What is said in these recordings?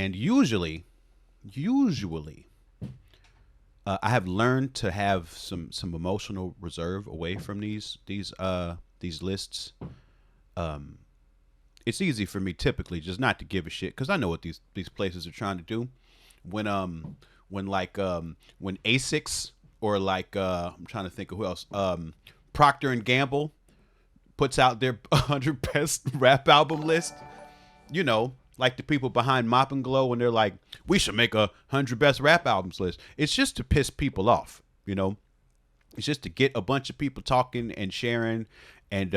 And usually, I have learned to have some emotional reserve away from these lists. Um, it's easy for me typically just not to give a shit because I know what these places are trying to do. When when Asics or I'm trying to think of who else, Procter and Gamble puts out their 100 best rap album list, like the people behind Mop and Glow when they're like, we should make 100 best rap albums list. It's just to piss people off, It's just to get a bunch of people talking and sharing, and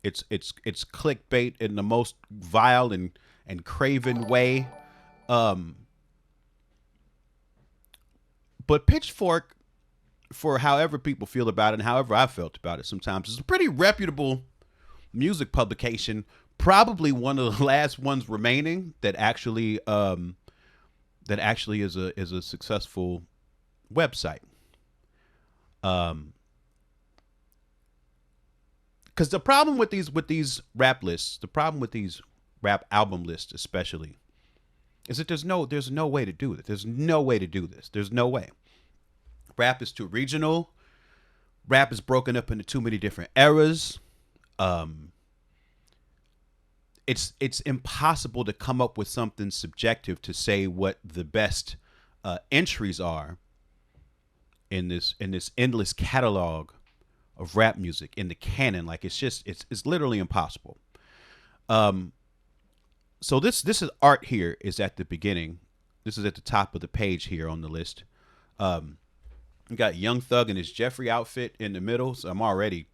it's clickbait in the most vile and craven way. But Pitchfork, for however people feel about it and however I felt about it sometimes, is a pretty reputable music publication. Probably one of the last ones remaining that actually is a successful website. Because the problem with these rap lists, the problem with these rap album lists especially, is that there's no way to do it. There's no way to do this. There's no way. Rap is too regional. Rap is broken up into too many different eras. It's impossible to come up with something subjective to say what the best entries are in this endless catalog of rap music in the canon. Like it's literally impossible. So this is art here is at the beginning. This is at the top of the page here on the list. You got Young Thug in his Jeffrey outfit in the middle. So I'm already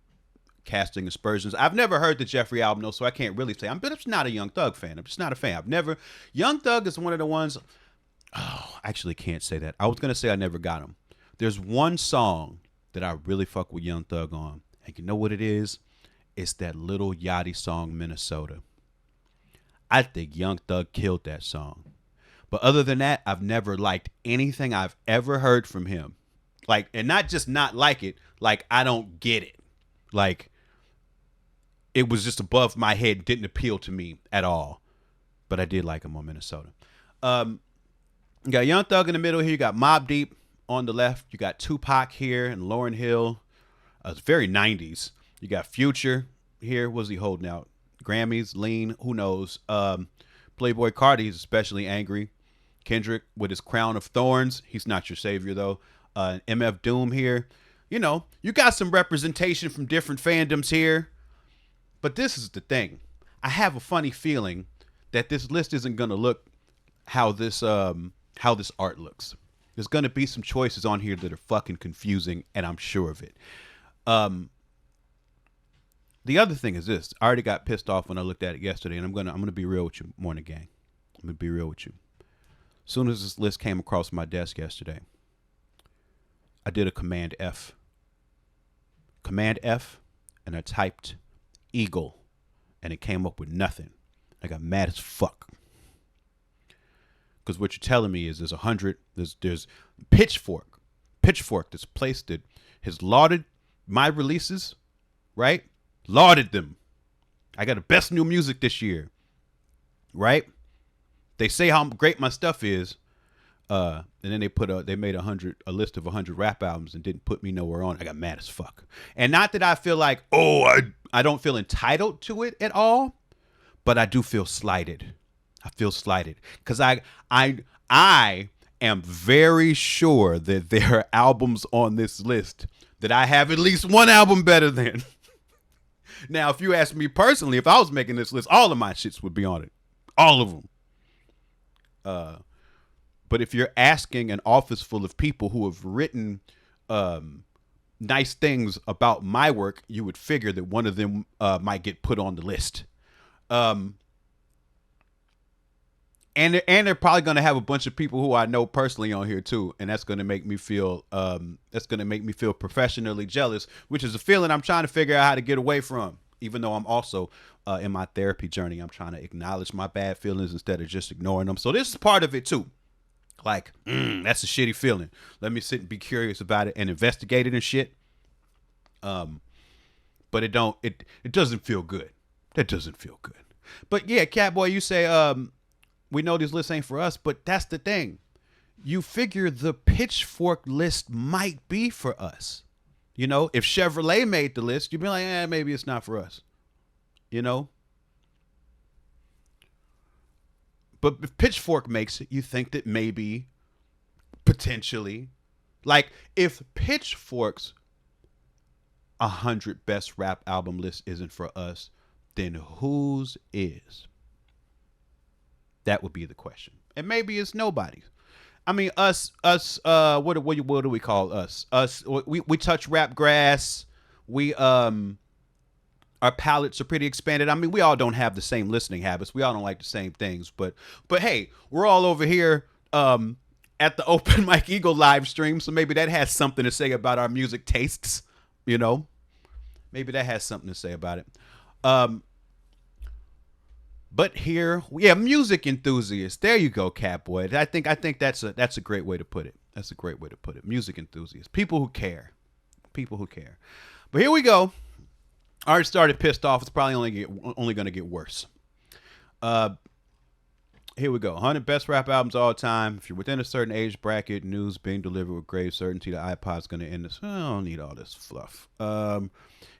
casting aspersions. I've never heard the Jeffrey album though, so I can't really say. I'm just not a Young Thug fan. I'm just not a fan. Young Thug is one of the ones. Oh, I actually can't say that. I was gonna say I never got him. There's one song that I really fuck with Young Thug on, and you know what it is? It's that Lil Yachty song, Minnesota. I think Young Thug killed that song. But other than that, I've never liked anything I've ever heard from him. Like, and not just not like it, like I don't get it. Like, it was just above my head, didn't appeal to me at all. But I did like him on Minnesota. You got Young Thug in the middle here. You got Mobb Deep on the left. You got Tupac here and Lauryn Hill. It's very 90s. You got Future here. What's he holding out? Grammys, Lean, who knows? Playboy Cardi is especially angry. Kendrick with his crown of thorns. He's not your savior, though. MF Doom here. You got some representation from different fandoms here. But this is the thing. I have a funny feeling that this list isn't going to look how this art looks. There's going to be some choices on here that are fucking confusing, and I'm sure of it. The other thing is this. I already got pissed off when I looked at it yesterday, and I'm gonna be real with you, Morning Gang. I'm gonna be real with you. As soon as this list came across my desk yesterday, I did a Command F, and I typed Eagle, and it came up with nothing. I got mad as fuck. Because what you're telling me is there's 100, there's Pitchfork, this place that has lauded my releases, right? Lauded them. I got the best new music this year, right? They say how great my stuff is, and then they made a list of 100 rap albums and didn't put me nowhere on. I got mad as fuck. And not that I feel like, I don't feel entitled to it at all, but I do feel slighted. I feel slighted because I am very sure that there are albums on this list that I have at least one album better than. Now, if you ask me personally, if I was making this list, all of my shits would be on it. All of them. But if you're asking an office full of people who have written nice things about my work, you would figure that one of them might get put on the list. And they're probably going to have a bunch of people who I know personally on here too, and that's going to make me feel professionally jealous, which is a feeling I'm trying to figure out how to get away from. Even though I'm also in my therapy journey, I'm trying to acknowledge my bad feelings instead of just ignoring them. So this is part of it too. Like, that's a shitty feeling. Let me sit and be curious about it and investigate it and shit. But it doesn't feel good. That doesn't feel good. But yeah, Catboy, you say We know these lists ain't for us, but that's the thing. You figure the Pitchfork list might be for us. You know, if Chevrolet made the list, you'd be like, maybe it's not for us. You know? But if Pitchfork makes it, you think that maybe, potentially, like if Pitchfork's 100 best rap album list isn't for us, then whose is? That would be the question. And maybe it's nobody's. I mean, us. What do we call us? Us. We touch rap grass. We our palates are pretty expanded. I mean, we all don't have the same listening habits. We all don't like the same things. But hey, we're all over here at the Open Mike Eagle live stream, so maybe that has something to say about our music tastes. You know, maybe that has something to say about it. But here, yeah, music enthusiasts. There you go, Catboy. I think that's a great way to put it. That's a great way to put it. Music enthusiasts, people who care, people who care. But here we go. I already started pissed off. It's probably only going to get worse. Here we go. 100 best rap albums all time. If you're within a certain age bracket, news being delivered with grave certainty, the iPod's going to end this. I don't need all this fluff.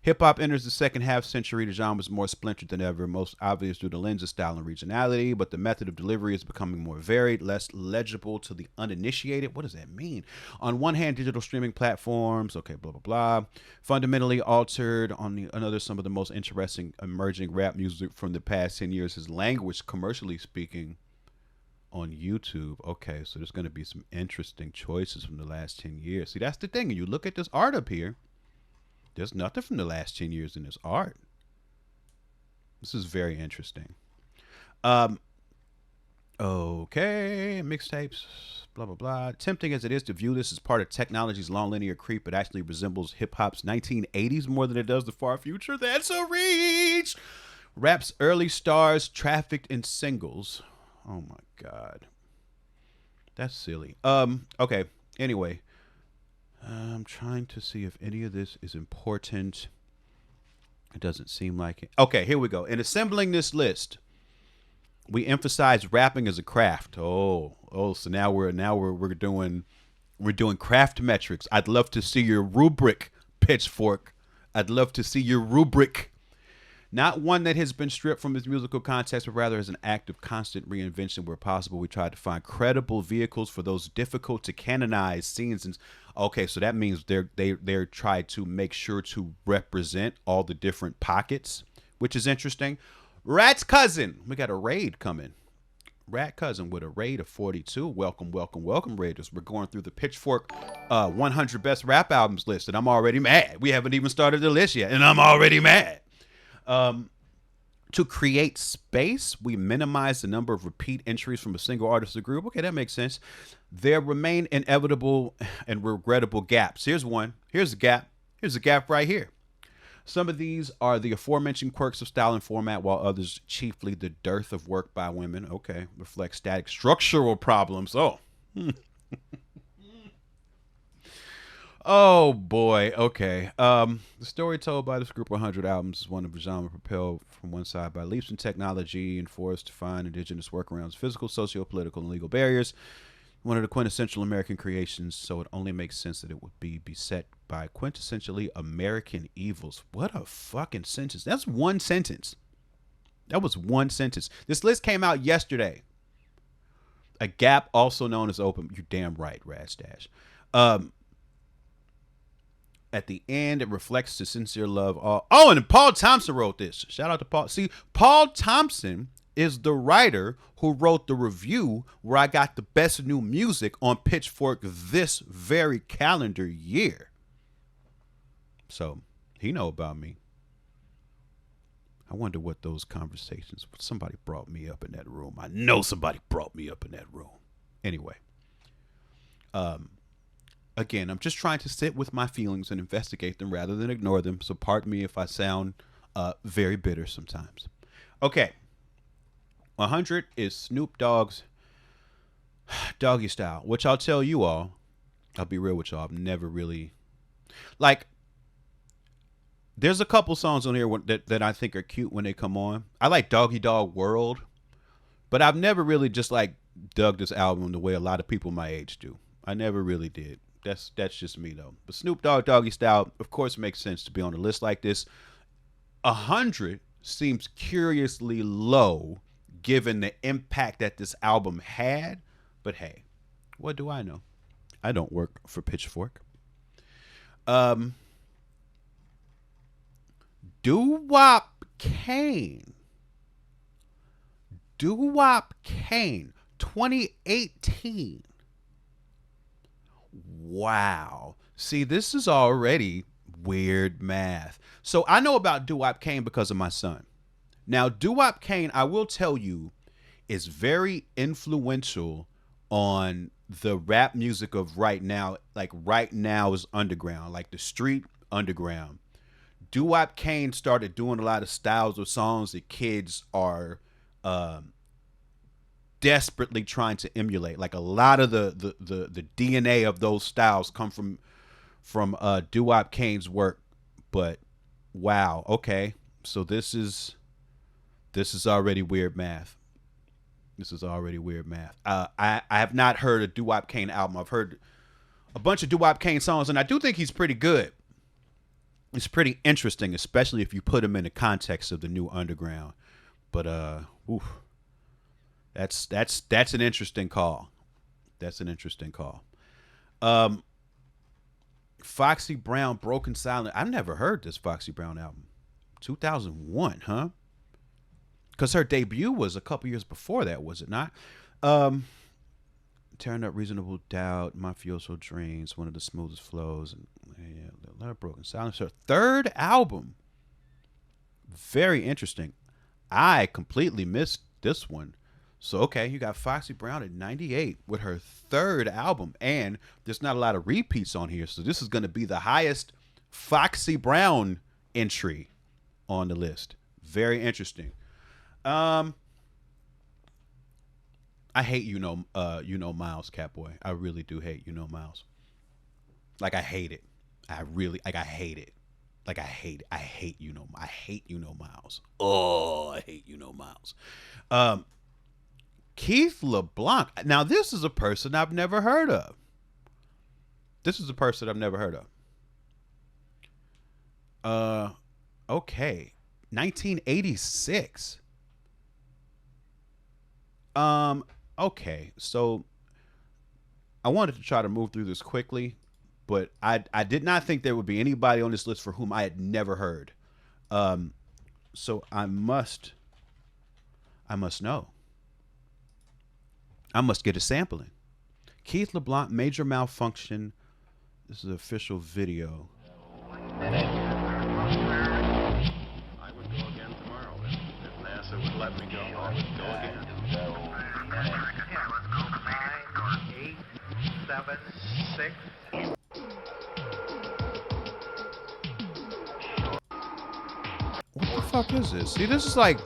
Hip-hop enters the second half century. The genre is more splintered than ever, most obvious through the lens of style and regionality, but the method of delivery is becoming more varied, less legible to the uninitiated. What does that mean? On one hand, digital streaming platforms, okay, blah, blah, blah, fundamentally altered. On the another, some of the most interesting emerging rap music from the past 10 years has languished, commercially speaking, on YouTube. Okay, so there's going to be some interesting choices from the last 10 years. See, that's the thing. And you look at this art up here, there's nothing from the last 10 years in this art. This is very interesting. Okay, mixtapes, blah, blah, blah. Tempting as it is to view this as part of technology's long linear creep, it actually resembles hip-hop's 1980s more than it does the far future. That's a reach! Rap's early stars trafficked in singles. Oh, my God. That's silly. Okay, anyway. I'm trying to see if any of this is important. It doesn't seem like it. Okay, here we go. In assembling this list, we emphasize rapping as a craft. So now we're doing craft metrics. I'd love to see your rubric, Pitchfork. I'd love to see your rubric. Not one that has been stripped from its musical context, but rather as an act of constant reinvention where possible. We try to find credible vehicles for those difficult to canonize scenes. And okay, so that means they're trying to make sure to represent all the different pockets, which is interesting. Rat's cousin, we got a raid coming. Rat cousin with a raid of 42. Welcome, raiders. We're going through the Pitchfork 100 best rap albums list, and I'm already mad. We haven't even started the list yet, and I'm already mad. To create space, we minimize the number of repeat entries from a single artist or group. Okay, that makes sense. There remain inevitable and regrettable gaps. Here's one. Here's a gap. Here's a gap right here. Some of these are the aforementioned quirks of style and format, while others, chiefly the dearth of work by women, okay, reflect static structural problems. Oh. Oh boy, okay. The story told by this group of 100 albums is one of a genre propelled from one side by leaps in technology and forced to find indigenous workarounds, physical, socio-political, and legal barriers. One of the quintessential American creations, so it only makes sense that it would be beset by quintessentially American evils. What a fucking sentence. That's one sentence. That was one sentence. This list came out yesterday. A gap also known as open. You're damn right, Radstash. At the end, it reflects the sincere love. And Paul Thompson wrote this. Shout out to Paul. See, Paul Thompson is the writer who wrote the review where I got the best new music on Pitchfork this very calendar year. So he know about me. I wonder what those conversations. Somebody brought me up in that room. I know somebody brought me up in that room. Anyway. Again, I'm just trying to sit with my feelings and investigate them rather than ignore them. So pardon me if I sound very bitter sometimes. Okay. 100 is Snoop Dogg's Doggy Style, which I'll tell you all. I'll be real with y'all. I've never really... Like, there's a couple songs on here that I think are cute when they come on. I like Doggy Dog World. But I've never really just like dug this album the way a lot of people my age do. I never really did. That's just me though. But Snoop Dogg Doggy Style, of course, makes sense to be on a list like this. 100 seems curiously low given the impact that this album had. But hey, what do I know? I don't work for Pitchfork. Doo-Wop Kane. Doo-Wop Kane, 2018. Wow. See, this is already weird math. So I know about Doo-Wop Kane because of my son. Now, Doo-Wop Kane, I will tell you, is very influential on the rap music of right now. Like right now is underground, like the street underground. Doo-Wop Kane started doing a lot of styles of songs that kids are desperately trying to emulate. Like a lot of the DNA of those styles come from Doo-Wop Kane's work. But wow, okay, so this is already weird math. This is already weird math. I have not heard a Doo-Wop Kane album. I've heard a bunch of Doo-Wop Kane songs, and I do think he's pretty good. It's pretty interesting, especially if you put him in the context of the new underground. But oof, that's an interesting call. That's an interesting call. Foxy Brown, Broken Silence. I never heard this Foxy Brown album. 2001, huh? Because her debut was a couple years before that, was it not? Tearing Up Reasonable Doubt, Mafioso Dreams, one of the smoothest flows, and yeah, a lot of Broken Silence. Her third album, very interesting. I completely missed this one. So okay, you got Foxy Brown at 98 with her third album, and there's not a lot of repeats on here, so this is going to be the highest Foxy Brown entry on the list. Very interesting. I hate Miles, Catboy. I really do hate Miles. Like I hate it. I hate it. Like I hate it. I hate Miles. Oh, I hate Miles. Keith LeBlanc. Now this is a person I've never heard of. Okay. 1986. Okay, so I wanted to try to move through this quickly, but I did not think there would be anybody on this list for whom I had never heard. So I must know. I must get a sampling. Keith LeBlanc, Major Malfunction. This is an official video. I would go again tomorrow if NASA would let me go. I would go again. 9, 8, 7, 6. What the fuck is this? See, this is like...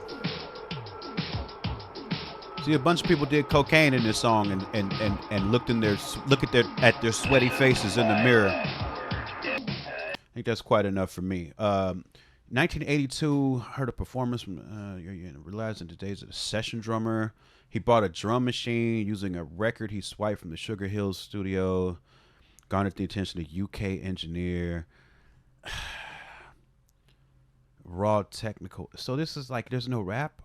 See, a bunch of people did cocaine in this song and look at their sweaty faces in the mirror. I think that's quite enough for me. 1982, heard a performance from realized in the days of the session drummer. He bought a drum machine using a record he swiped from the Sugar Hills studio. Garnered the attention of UK engineer. Raw technical. So this is like, there's no rap.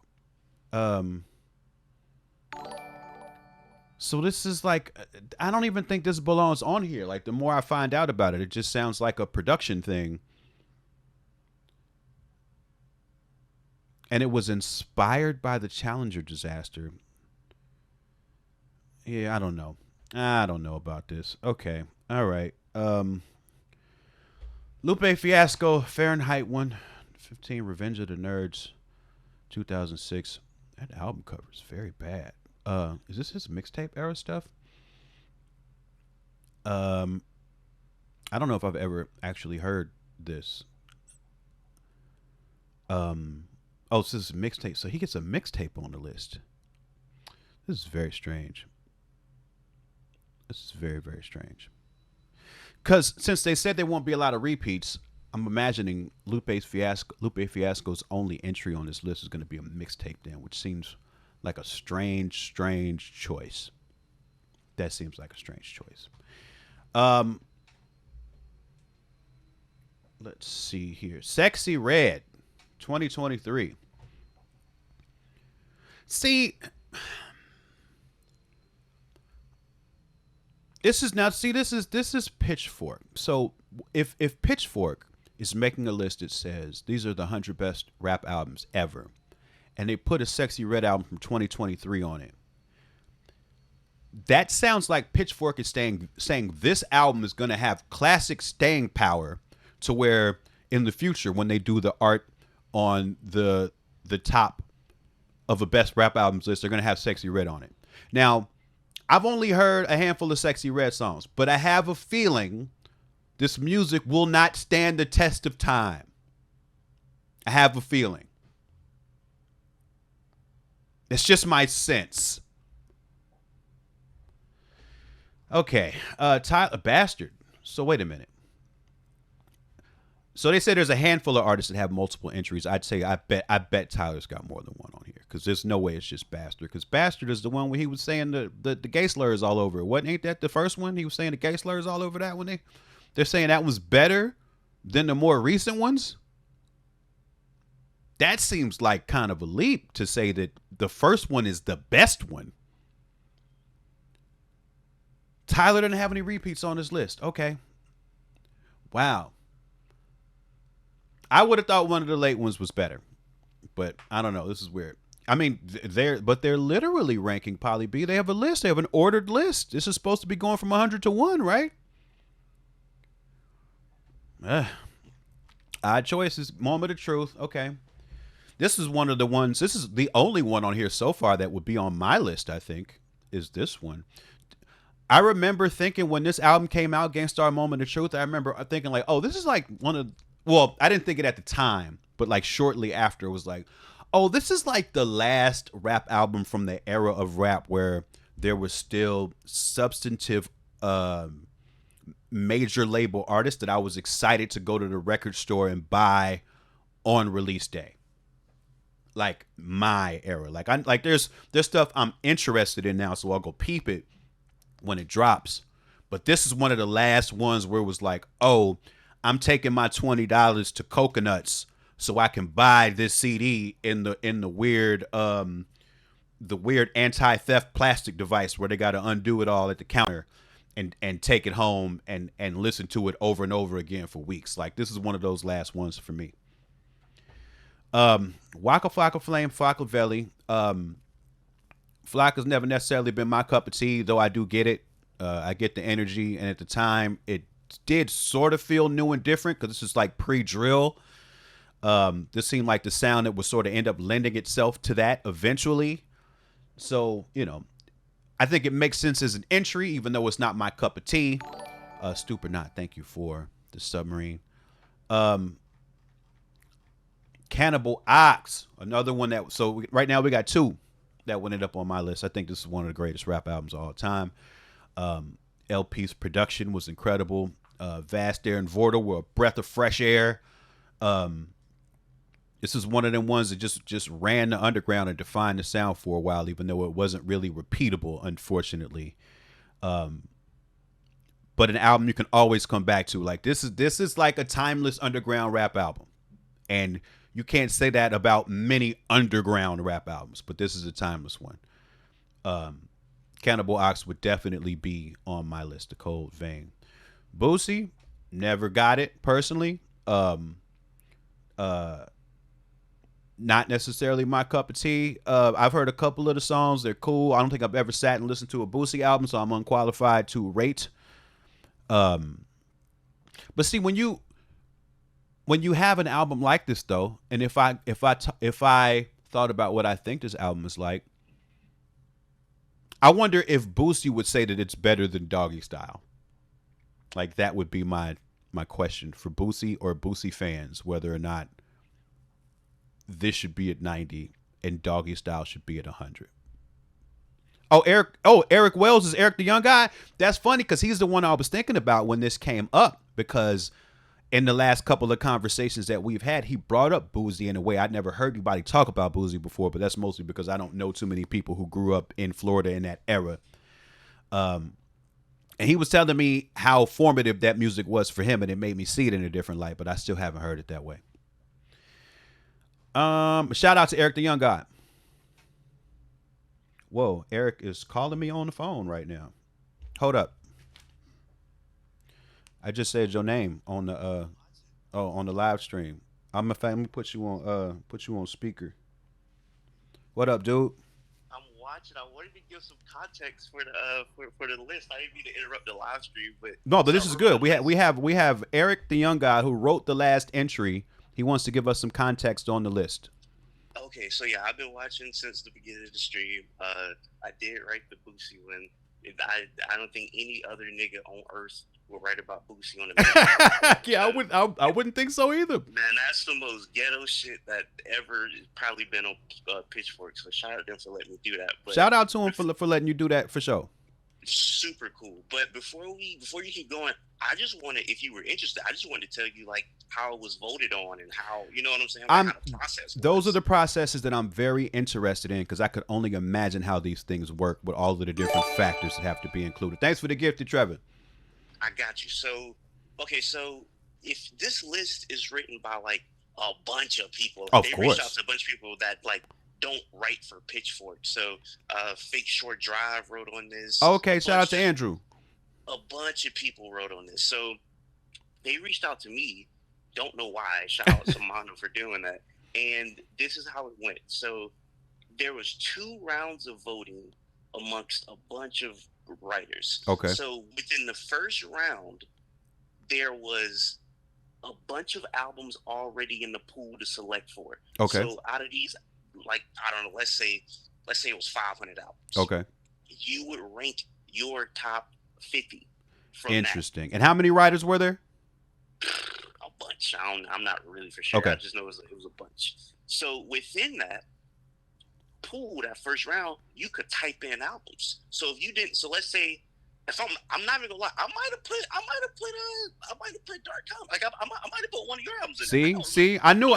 So this is like, I don't even think this belongs on here. Like the more I find out about it, it just sounds like a production thing. And it was inspired by the Challenger disaster. Yeah, I don't know. I don't know about this. Okay. All right. Lupe Fiasco, Fahrenheit 115, Revenge of the Nerds, 2006. That album cover is very bad. Is this his mixtape era stuff? I don't know if I've ever actually heard this. Oh, so this is mixtape. So he gets a mixtape on the list. This is very strange. This is very, very strange. Because since they said there won't be a lot of repeats, I'm imagining Lupe Fiasco's only entry on this list is going to be a mixtape then, which seems like a strange choice. That seems like a strange choice. Let's see here. Sexy Red, 2023. See, this is Pitchfork. So if Pitchfork is making a list that says these are the 100 best rap albums ever, and they put a Sexy Red album from 2023 on it, that sounds like Pitchfork is saying this album is going to have classic staying power to where in the future when they do the art on the top of a best rap albums list, they're going to have Sexy Red on it. Now, I've only heard a handful of Sexy Red songs, but I have a feeling this music will not stand the test of time. I have a feeling. It's just my sense. Okay, Tyler Bastard. So wait a minute. So they say there's a handful of artists that have multiple entries. I'd say I bet Tyler's got more than one on here because there's no way it's just Bastard. Because Bastard is the one where he was saying the gay slurs all over it. Ain't that the first one? He was saying the gay slurs all over that one. They're saying that was better than the more recent ones. That seems like kind of a leap to say that the first one is the best one. Tyler didn't have any repeats on his list. Okay. Wow. I would have thought one of the late ones was better, but I don't know. This is weird. I mean, they're literally ranking Polly B. They have a list. They have an ordered list. This is supposed to be going from 100 to 1, right? Odd choices. Moment of truth. Okay. This is one of the ones. This is the only one on here so far that would be on my list, I think, is this one. I remember thinking when this album came out, Gangstar Moment of Truth, I remember thinking like, oh, this is like one of, well, I didn't think it at the time, but like shortly after it was like, oh, this is like the last rap album from the era of rap where there was still substantive major label artists that I was excited to go to the record store and buy on release day. Like my era. Like there's stuff I'm interested in now, so I'll go peep it when it drops. But this is one of the last ones where it was like, oh, I'm taking my $20 to Coconuts so I can buy this CD in the weird anti-theft plastic device where they got to undo it all at the counter and take it home and listen to it over and over again for weeks. Like this is one of those last ones for me. Waka Flocka Flame Flockavelli. Flocka's never necessarily been my cup of tea, though I do get it. I get the energy, and at the time, it did sort of feel new and different because this is like pre-drill. This seemed like the sound that would sort of end up lending itself to that eventually. So, you know, I think it makes sense as an entry, even though it's not my cup of tea. Stupid not, thank you for the submarine. Cannibal Ox, another one that, so right now we got two that went up on my list. I think this is one of the greatest rap albums of all time. LP's production was incredible. Vast Air and Vortal were a breath of fresh air. This is one of them ones that just ran the underground and defined the sound for a while, even though it wasn't really repeatable, unfortunately. But an album you can always come back to. Like this is like a timeless underground rap album. And you can't say that about many underground rap albums, but this is a timeless one. Cannibal Ox would definitely be on my list, The Cold Vein. Boosie, never got it personally. Not necessarily my cup of tea. I've heard a couple of the songs. They're cool. I don't think I've ever sat and listened to a Boosie album, so I'm unqualified to rate. But see, when you have an album like this, though, and if I thought about what I think this album is like, I wonder if Boosie would say that it's better than Doggy Style. Like that would be my question for Boosie or Boosie fans, whether or not this should be at 90 and Doggy Style should be at 100. Eric Wells is Eric the Young Guy. That's funny because he's the one I was thinking about when this came up, because in the last couple of conversations that we've had, he brought up Boozy in a way I'd never heard anybody talk about Boozy before, but that's mostly because I don't know too many people who grew up in Florida in that era. And he was telling me how formative that music was for him, and it made me see it in a different light, but I still haven't heard it that way. Shout out to Eric the Young God. Whoa, Eric is calling me on the phone right now. Hold up. I just said your name on the on the live stream. I'm a fan. Let me put you on speaker. What up, dude? I'm watching. I wanted to give some context for the list. I didn't mean to interrupt the live stream, but no, but this is good. We have Eric the Young God who wrote the last entry. He wants to give us some context on the list. Okay, so yeah, I've been watching since the beginning of the stream. I did write the Boosie one. I don't think any other nigga on earth will write about Boosie on the yeah, I wouldn't think so either. Man, that's the most ghetto shit that ever probably been on Pitchfork. So shout out to them for letting me do that. But shout out to him for letting you do that for sure. Super cool. But before you keep going, I just wanted, if you were interested, I just wanted to tell you like how it was voted on and how, you know what I'm saying? Like, how the process was. Those are the processes that I'm very interested in because I could only imagine how these things work with all of the different factors that have to be included. Thanks for the gift, Trevor. I got you. So, okay, so if this list is written by like a bunch of people, of they course. reached out to a bunch of people that like don't write for Pitchfork. So, Fake Short Drive wrote on this. Okay, shout out to Andrew. A bunch of people wrote on this. So, they reached out to me. Don't know why. Shout out to Mono for doing that. And this is how it went. So, there was 2 rounds of voting amongst a bunch of writers. Okay. So, within the first round, there was a bunch of albums already in the pool to select for. Okay. So, out of these, like, I don't know, let's say it was 500 albums. Okay. You would rank your top 50 from Interesting. That. And how many writers were there? A bunch. I'm not really for sure. Okay. I just know it was a bunch. So within that pool, that first round, you could type in albums. So if you didn't, so let's say, if I'm not even gonna lie, I might have put Dark Comic. Like I might have put one of your albums in there. See, I knew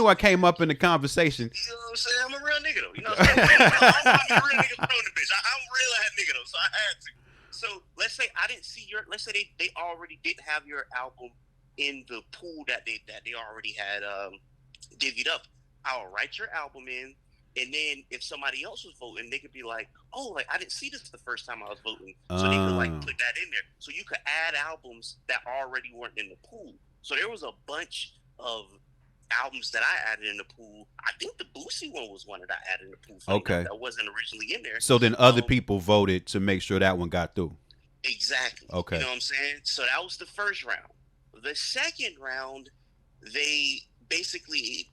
I came up in the conversation. You know what I'm saying? I'm a real nigga though. You know what I'm saying? I'm a real nigga throwing the bitch. I'm a real ass nigga though, so I had to. So let's say I didn't see your. Let's say they already didn't have your album in the pool that they already had divvied up. I'll write your album in. And then if somebody else was voting, they could be like, oh, like I didn't see this the first time I was voting. So they could like put that in there. So you could add albums that already weren't in the pool. So there was a bunch of albums that I added in the pool. I think the Boosie one was one that I added in the pool. Okay. That wasn't originally in there. So then other people voted to make sure that one got through. Exactly. Okay. You know what I'm saying? So that was the first round. The second round, they basically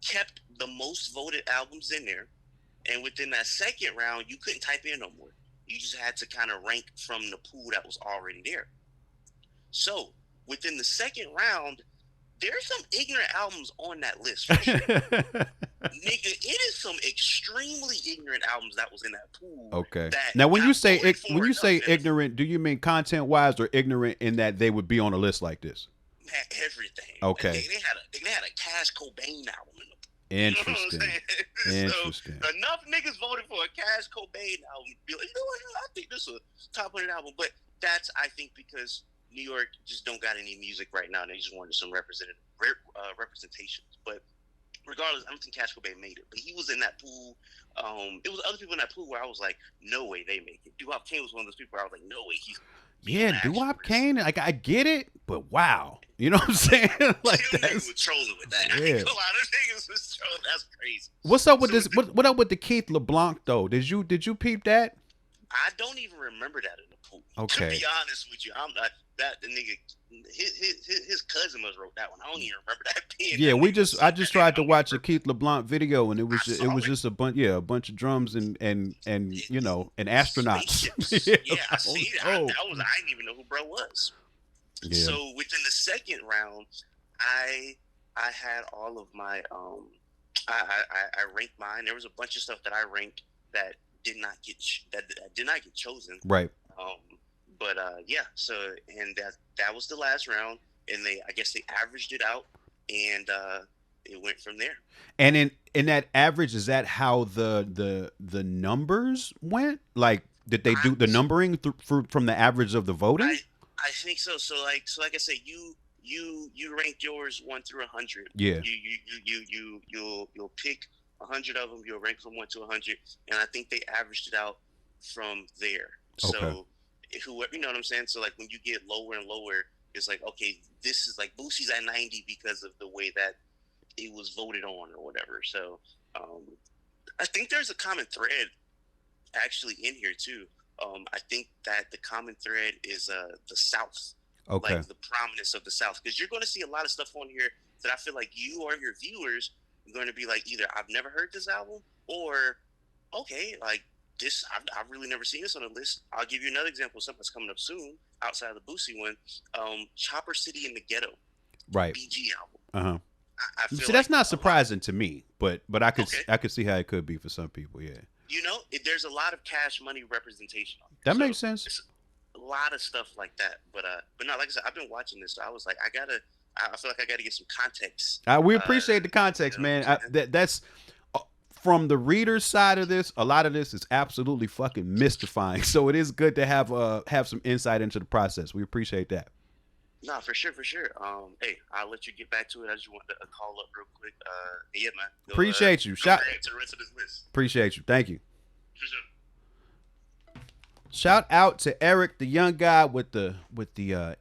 kept the most voted albums in there, and within that second round you couldn't type in no more. You just had to kind of rank from the pool that was already there. So within the second round, there's some ignorant albums on that list for sure. Nigga, it is some extremely ignorant albums that was in that pool. Okay. Now when you say ignorant, do you mean content wise or ignorant in that they would be on a list like this? Everything. Okay. They had a Cash Cobain album in the pool. Interesting. You know Interesting. So, enough niggas voted for a Cash Cobain album to be like, you know what? I think this is a top 100 album. But that's, I think, because New York just don't got any music right now. And they just wanted some representations. But regardless, I don't think Cash Cobain made it. But he was in that pool. It was other people in that pool where I was like, no way they make it. Doo-Wop Kane was one of those people where I was like, no way he's. Yeah, Doo-Wop Kane, like I get it, but wow. You know what I'm saying? Like niggas was trolling with that. Yeah. I ain't gonna lie, those niggas was trolling. That's crazy. What's up with this? What up with the Keith LeBlanc though? Did you peep that? I don't even remember that in the pool. Okay. To be honest with you, I'm not that the nigga. His cousin must wrote that one. I don't even remember that being. Yeah, I just tried to watch a Keith LeBlanc video and it was just a bunch of drums and you know and astronauts. Yeah, I see that. I didn't even know who bro was. Yeah. So within the second round, I had all of my I ranked mine. There was a bunch of stuff that I ranked that did not get chosen. Right. But yeah, so and that was the last round. and I guess they averaged it out, and it went from there. And in that average, is that how the numbers went? Like, did they do the numbering from the average of the voting? I think so. So like I said, you ranked yours 1 through 100. Yeah. You'll pick 100 of them. You'll rank from 1 to 100, and I think they averaged it out from there. Okay. So whoever, you know what I'm saying. So like when you get lower and lower, it's like, okay, this is like Boosie's at 90 because of the way that it was voted on or whatever. So I think there's a common thread actually in here too. I think that the common thread is the South. Okay. Like the prominence of the South, because you're going to see a lot of stuff on here that I feel like you or your viewers are going to be like, either I've never heard this album, or okay, like this, I've really never seen this on the list. I'll give you another example of something that's coming up soon outside of the Boosie one. Chopper City in the Ghetto, right? BG album. Uh huh. I feel See, that's like not surprising to me, but I could Okay. I could see how it could be for some people. Yeah. You know, there's a lot of Cash Money representation on That So makes sense. it's a lot of stuff like that. But no, like I said, I've been watching this. So I was like, I feel like I gotta get some context. We appreciate the context, you know man. what I'm That's from the reader's side of this. A lot of this is absolutely fucking mystifying. So it is good to have some insight into the process. We appreciate that. No, for sure. Hey, I'll let you get back to it. I just wanted to call up real quick. Yeah, man. Go, Appreciate you. go Shout. ahead to the rest of this list. Appreciate you. Thank you. For sure. Shout out to Eric, the young guy, with the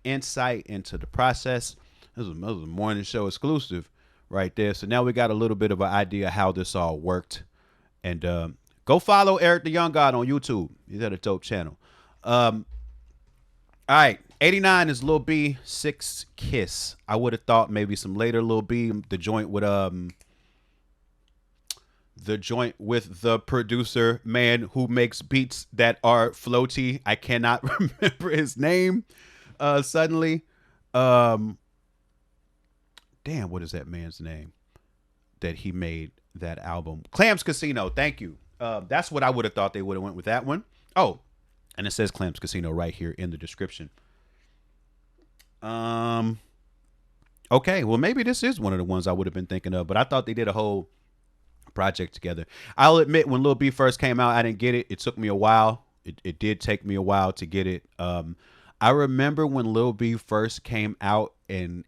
insight into the process. This was a morning show exclusive right there. So now we got a little bit of an idea how this all worked. And go follow Eric, the young god, on YouTube. He's at a dope channel. All right, 89 is Lil B, 6 Kiss. I would have thought maybe some later Lil B, the joint with the producer man who makes beats that are floaty. I cannot remember his name suddenly. Damn, what is that man's name that he made that album? Clams Casino. Thank you. That's what I would have thought they would have went with that one. Oh, and it says Clams Casino right here in the description. Okay, well maybe this is one of the ones I would have been thinking of, but I thought they did a whole project together. I'll admit, when Lil B first came out, I didn't get it. It took me a while. It did take me a while to get it. I remember when Lil B first came out and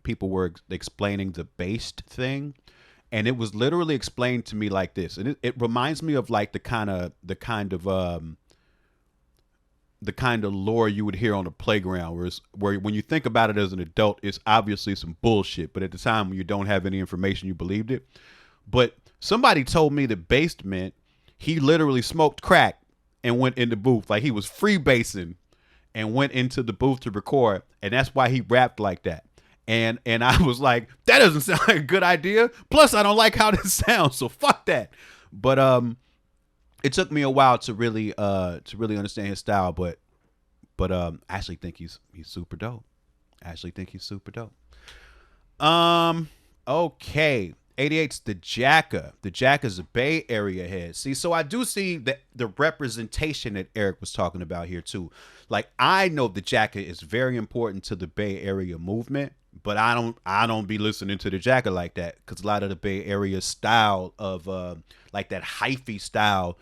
people were explaining the based thing, and it was literally explained to me like this, and it reminds me of like the kind of lore you would hear on the playground, where when you think about it as an adult, it's obviously some bullshit, but at the time when you don't have any information, you believed it. But somebody told me that based meant he literally smoked crack and went in the booth, like he was freebasing and went into the booth to record, and that's why he rapped like that. And I was like, that doesn't sound like a good idea. Plus, I don't like how this sounds, so fuck that. But it took me a while to really understand his style, but I actually think he's super dope. Okay. 88's the Jacka. The Jacka's a Bay Area head. See, so I do see the representation that Eric was talking about here too. Like, I know the Jacka is very important to the Bay Area movement, but I don't be listening to the Jacka like that, because a lot of the Bay Area style of like that hyphy style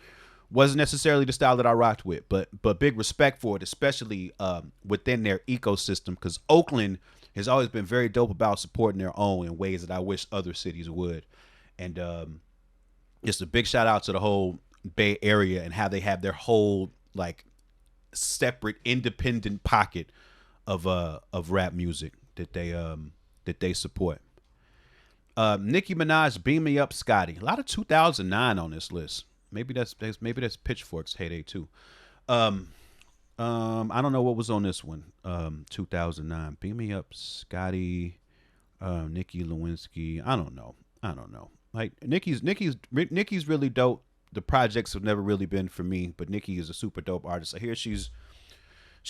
wasn't necessarily the style that I rocked with, but big respect for it, especially within their ecosystem, because Oakland has always been very dope about supporting their own in ways that I wish other cities would. And just a big shout out to the whole Bay Area and how they have their whole like separate independent pocket of rap music that they support. Nicki Minaj, Beam Me Up, Scotty. A lot of 2009 on this list. Maybe that's Pitchfork's heyday too. I don't know what was on this one. 2009. Beam Me Up, Scotty, Nicki Lewinsky. I don't know. Like Nicki's really dope. The projects have never really been for me, but Nicki is a super dope artist. I hear she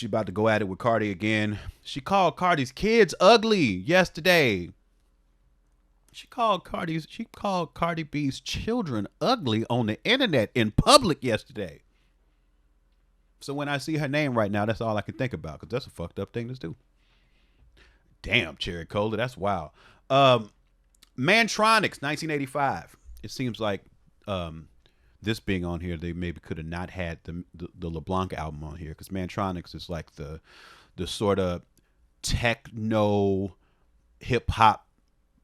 about to go at it with Cardi again. She called Cardi's kids ugly yesterday. She called Cardi B's children ugly on the internet in public yesterday. So when I see her name right now, that's all I can think about, because that's a fucked up thing to do. Damn, Cherry Cola, that's wild. Mantronics, 1985. It seems like this being on here, they maybe could have not had the LeBlanc album on here, because Mantronics is like the sort of techno hip hop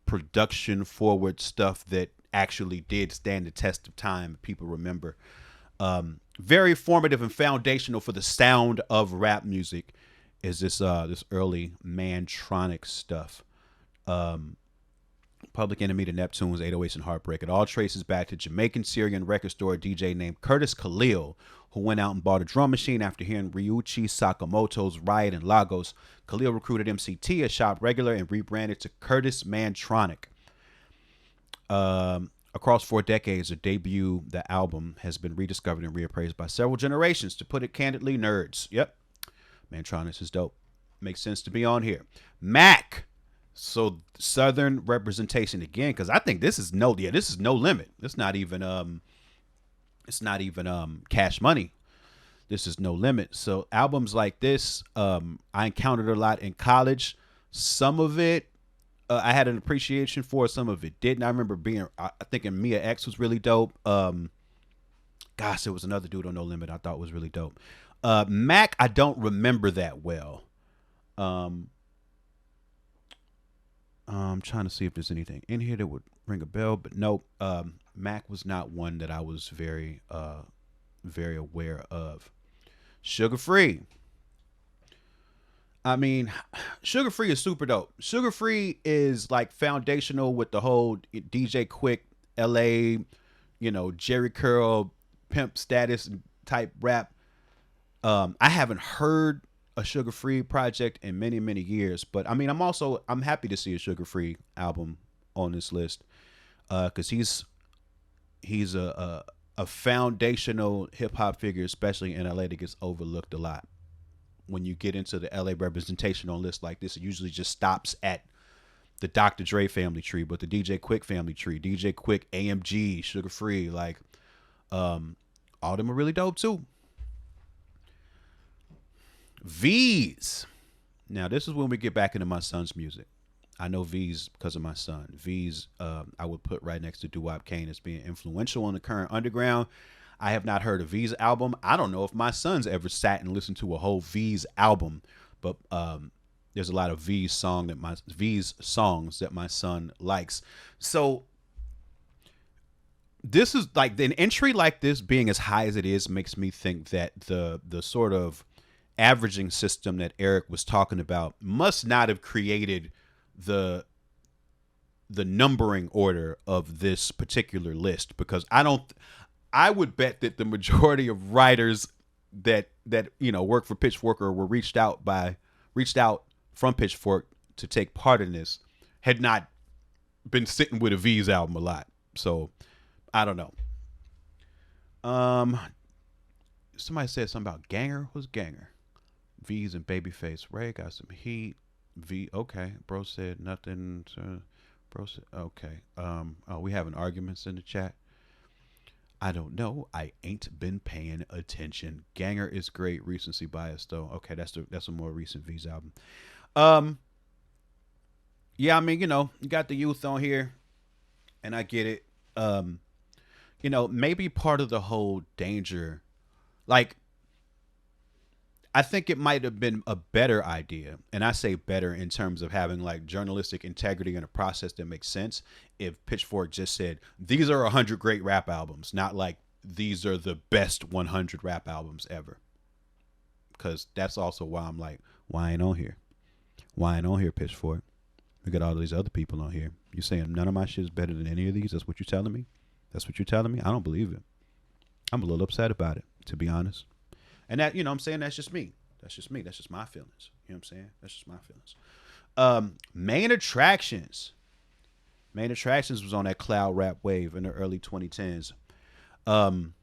production forward stuff that actually did stand the test of time. People remember. Very formative and foundational for the sound of rap music is this early Mantronic stuff. Public Enemy to Neptune's 808s and Heartbreak. It all traces back to Jamaican Syrian record store DJ named Curtis Khalil, who went out and bought a drum machine after hearing Ryuichi Sakamoto's Riot in Lagos. Khalil recruited MCT, a shop regular, and rebranded to Curtis Mantronic. Across 4 decades, the album has been rediscovered and reappraised by several generations. To put it candidly, nerds. Yep. Mantronics is dope. Makes sense to be on here. Mac. So Southern representation again, because I think this is no limit. It's not even Cash Money. This is No Limit. So albums like this, I encountered a lot in college. Some of it I had an appreciation for, some of it didn't. I remember thinking Mia X was really dope. Gosh, there was another dude on No Limit I thought was really dope. Mac, I don't remember that well. I'm trying to see if there's anything in here that would ring a bell, but nope. Mac was not one that I was very aware of. Sugar Free. I mean, Sugar Free is super dope. Sugar Free is like foundational with the whole DJ Quick, LA, Jerry Curl, pimp status type rap. I haven't heard a Sugar Free project in many, many years, but I mean, I'm happy to see a Sugar Free album on this list, because he's a foundational hip hop figure, especially in LA, that gets overlooked a lot. When you get into the LA representation on lists like this, it usually just stops at the Dr. Dre family tree, but the DJ Quick family tree, DJ Quick, AMG, Sugar Free, like all of them are really dope too. V's. Now, this is when we get back into my son's music. I know V's because of my son. V's, I would put right next to Doo-Wop Kane as being influential on the current underground. I have not heard a V's album. I don't know if my son's ever sat and listened to a whole V's album, but there's a lot of V's songs that my son likes. So this is like an entry like this being as high as it is makes me think that the sort of averaging system that Eric was talking about must not have created the numbering order of this particular list, because I would bet that the majority of writers that work for Pitchfork or were reached out from Pitchfork to take part in this had not been sitting with a V's album a lot. So I don't know. Somebody said something about Ganger. Who's Ganger? V's and Babyface Ray got some heat. V, okay. Bro said nothing. Bro said okay. We having arguments in the chat. I don't know. I ain't been paying attention. Ganger is great. Recency bias though. Okay, that's a more recent V's album. Yeah, I mean, you got the youth on here, and I get it. Maybe part of the whole danger, like, I think it might have been a better idea, and I say better in terms of having like journalistic integrity and a process that makes sense, if Pitchfork just said, these are 100 great rap albums, not like these are the best 100 rap albums ever. Because that's also why I'm like, why ain't on here? Why ain't on here, Pitchfork? We got all these other people on here. You saying none of my shit is better than any of these? That's what you're telling me? That's what you're telling me? I don't believe it. I'm a little upset about it, to be honest. And that, I'm saying, that's just me. That's just me. That's just my feelings. You know what I'm saying? That's just my feelings. Main Attractions. Main Attractions was on that cloud rap wave in the early 2010s. One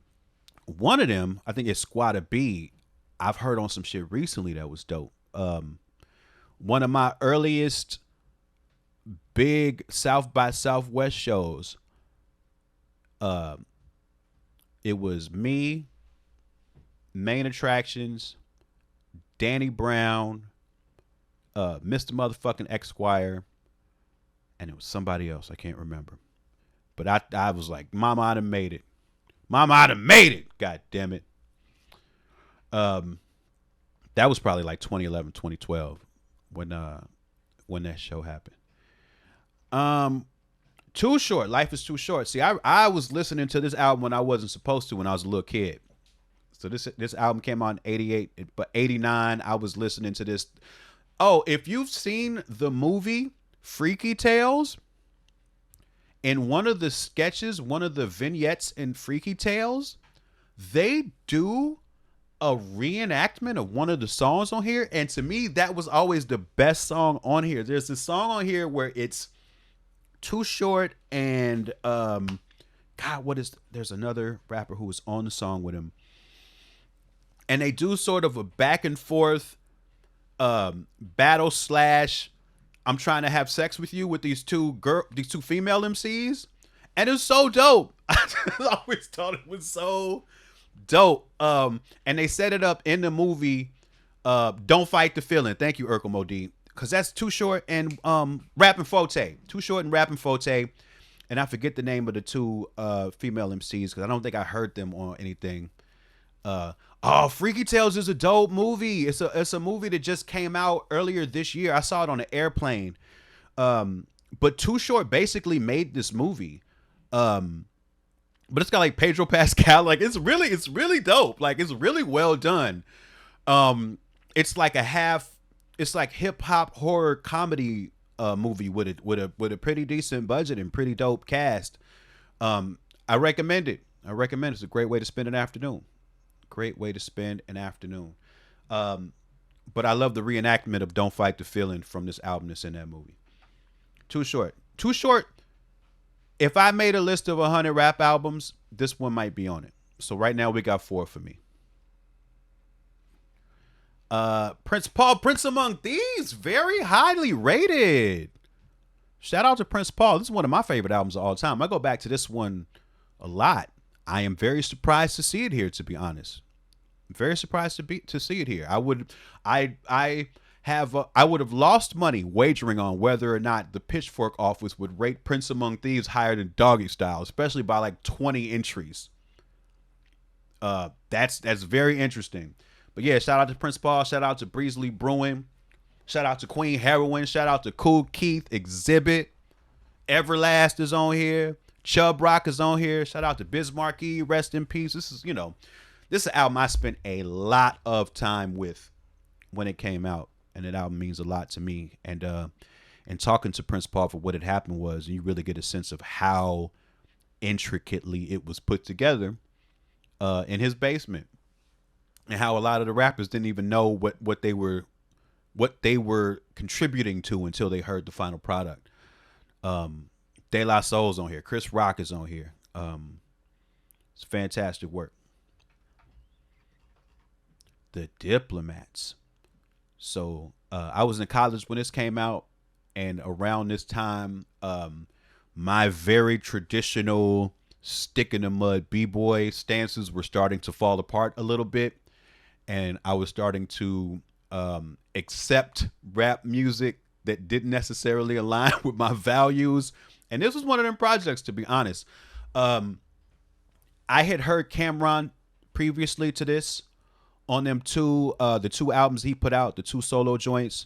of them, I think it's Squatta B. I've heard on some shit recently that was dope. One of my earliest big South by Southwest shows. It was me, Main Attractions, Danny Brown, Mr. Motherfucking Esquire, and it was somebody else. I can't remember. But I was like, Mama, I done made it. Mama, I done made it. God damn it. That was probably like 2011, 2012 when that show happened. Too Short. Life is Too Short. See, I was listening to this album when I wasn't supposed to when I was a little kid. So this album came out in 88, but 89 I was listening to this. Oh, if you've seen the movie Freaky Tales, in one of the sketches, one of the vignettes in Freaky Tales, they do a reenactment of one of the songs on here, and to me that was always the best song on here. There's this song on here where it's Too Short and there's another rapper who was on the song with him, and they do sort of a back and forth battle slash I'm trying to have sex with you with these two female MCs, and it's so dope. I always thought it was so dope. And they set it up in the movie Don't Fight the Feeling. Thank you, Urkel Modi, because that's Too Short and Rappin' Forte. Too Short and Rappin' Forte, and I forget the name of the two female MCs because I don't think I heard them on anything. Freaky Tales is a dope movie. It's a movie that just came out earlier this year. I saw it on an airplane. But Too Short basically made this movie. But it's got like Pedro Pascal. Like it's really dope. Like it's really well done. It's like hip hop horror comedy movie with a pretty decent budget and pretty dope cast. I recommend it. It's a great way to spend an afternoon. But I love the reenactment of Don't Fight the Feeling from this album that's in that movie. Too Short. If I made a list of 100 rap albums, this one might be on it. So right now we got 4 for me. Prince Among Thieves, very highly rated. Shout out to Prince Paul. This is one of my favorite albums of all time. I go back to this one a lot. I am very surprised to see it here, to be honest. Very surprised to see it here. I would have lost money wagering on whether or not the Pitchfork office would rate Prince Among Thieves higher than Doggy Style, especially by like 20 entries. That's very interesting. But yeah, shout out to Prince Paul, shout out to Breezley Bruin, shout out to Queen Heroin, shout out to Kool Keith, Exhibit, Everlast is on here, Chubb Rock is on here, shout out to Bismarck E, rest in peace. This is an album I spent a lot of time with when it came out, and that album means a lot to me. And talking to Prince Paul for what had happened was, you really get a sense of how intricately it was put together in his basement, and how a lot of the rappers didn't even know what they were contributing to until they heard the final product. De La Soul's on here, Chris Rock is on here. It's fantastic work. The Diplomats. So I was in college when this came out, and around this time, my very traditional stick in the mud b-boy stances were starting to fall apart a little bit, and I was starting to accept rap music that didn't necessarily align with my values, and this was one of them projects, to be honest. I had heard Cameron previously to this on them the two albums he put out, the 2 solo joints,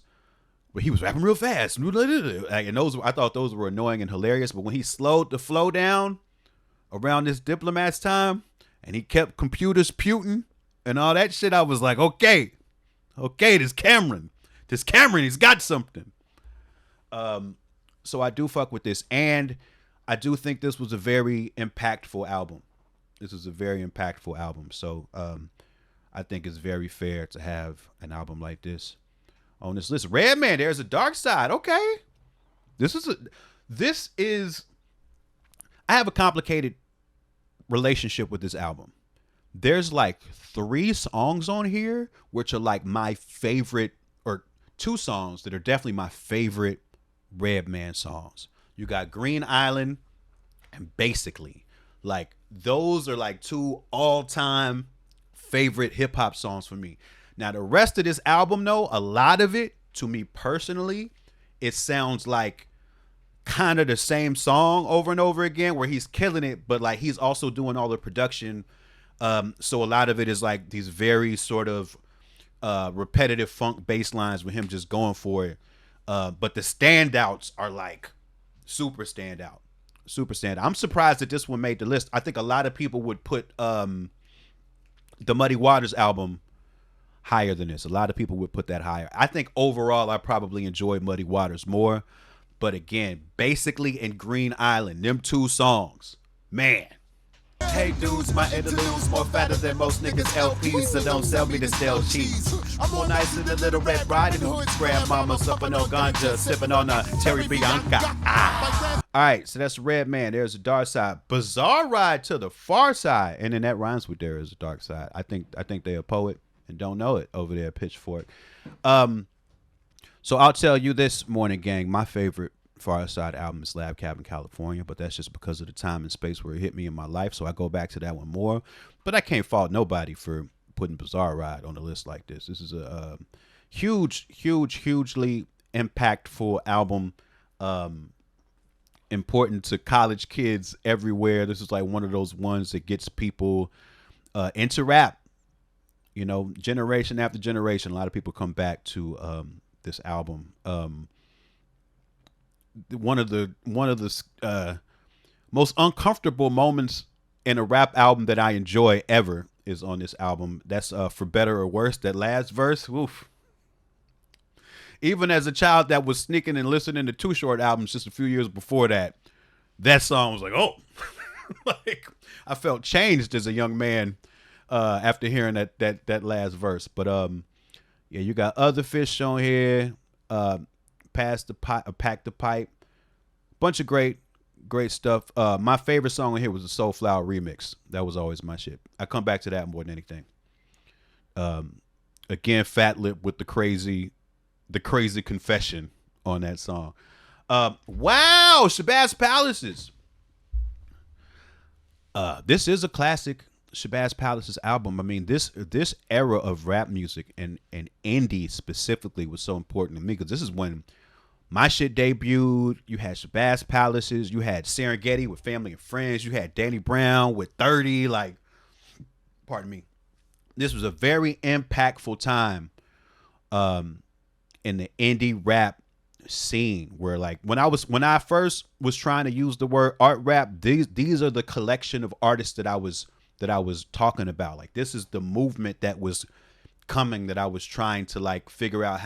where he was rapping real fast. And I thought those were annoying and hilarious. But when he slowed the flow down around this Diplomats time, and he kept computers putin' and all that shit, I was like, okay, this Cameron, he's got something. So I do fuck with this, and I do think this was a very impactful album. So I think it's very fair to have an album like this on this list. Redman, There's a Dark Side. Okay. I have a complicated relationship with this album. There's like 3 songs on here which are like my favorite, or 2 songs that are definitely my favorite Redman songs. You got Green Island and Basically. Like those are like 2 all-time favorite hip hop songs for me. Now the rest of this album, though, a lot of it to me personally, it sounds like kind of the same song over and over again, where he's killing it, but like he's also doing all the production. So a lot of it is like these very sort of repetitive funk bass lines with him just going for it. But the standouts are like super standout. Super standout. I'm surprised that this one made the list. I think a lot of people would put the Muddy Waters album higher than this. A lot of people would put that higher. I think overall I probably enjoy Muddy Waters more. But again, basically in Green Island, them two songs, man. Hey dudes, my interludes more fatter than most niggas LPs, so don't sell me the stale cheese. I'm more nice in the little red riding hood, grandmama supping on ganja, sipping on a Terry Bianca. All right, so that's Red Man. There's a dark side. Bizarre Ride to the Far Side, and then that rhymes with There Is a Dark Side. I think they're a poet and don't know it over there at Pitchfork. So I'll tell you this, Morning Gang, my favorite Far Side album is Lab Cabin, California, but that's just because of the time and space where it hit me in my life, so I go back to that one more. But I can't fault nobody for putting Bizarre Ride on a list like this. This is a hugely impactful album, important to college kids everywhere. This is like one of those ones that gets people into rap, you know, generation after generation. A lot of people come back to this album. One of the most uncomfortable moments in a rap album that I enjoy ever is on this album. That's For Better or Worse. That last verse, oof. Even as a child that was sneaking and listening to Too Short albums just a few years before that, that song was like, oh, like I felt changed as a young man after hearing that last verse. But yeah, you got Other Fish on here. Pack the Pipe, bunch of great stuff. My favorite song on here was the Soulflower remix. That was always my shit. I come back to that more than anything. Again, Fat Lip with the crazy confession on that song. Wow, Shabazz Palaces. This is a classic Shabazz Palaces album. I mean, this era of rap music and indie specifically was so important to me because this is when my shit debuted. You had Shabazz Palaces, you had Serengeti with Family and Friends, you had Danny Brown with 30. Like, pardon me. This was a very impactful time in the indie rap scene where, like, when I first was trying to use the word art rap, these are the collection of artists that I was talking about. Like, this is the movement that was coming that I was trying to like figure out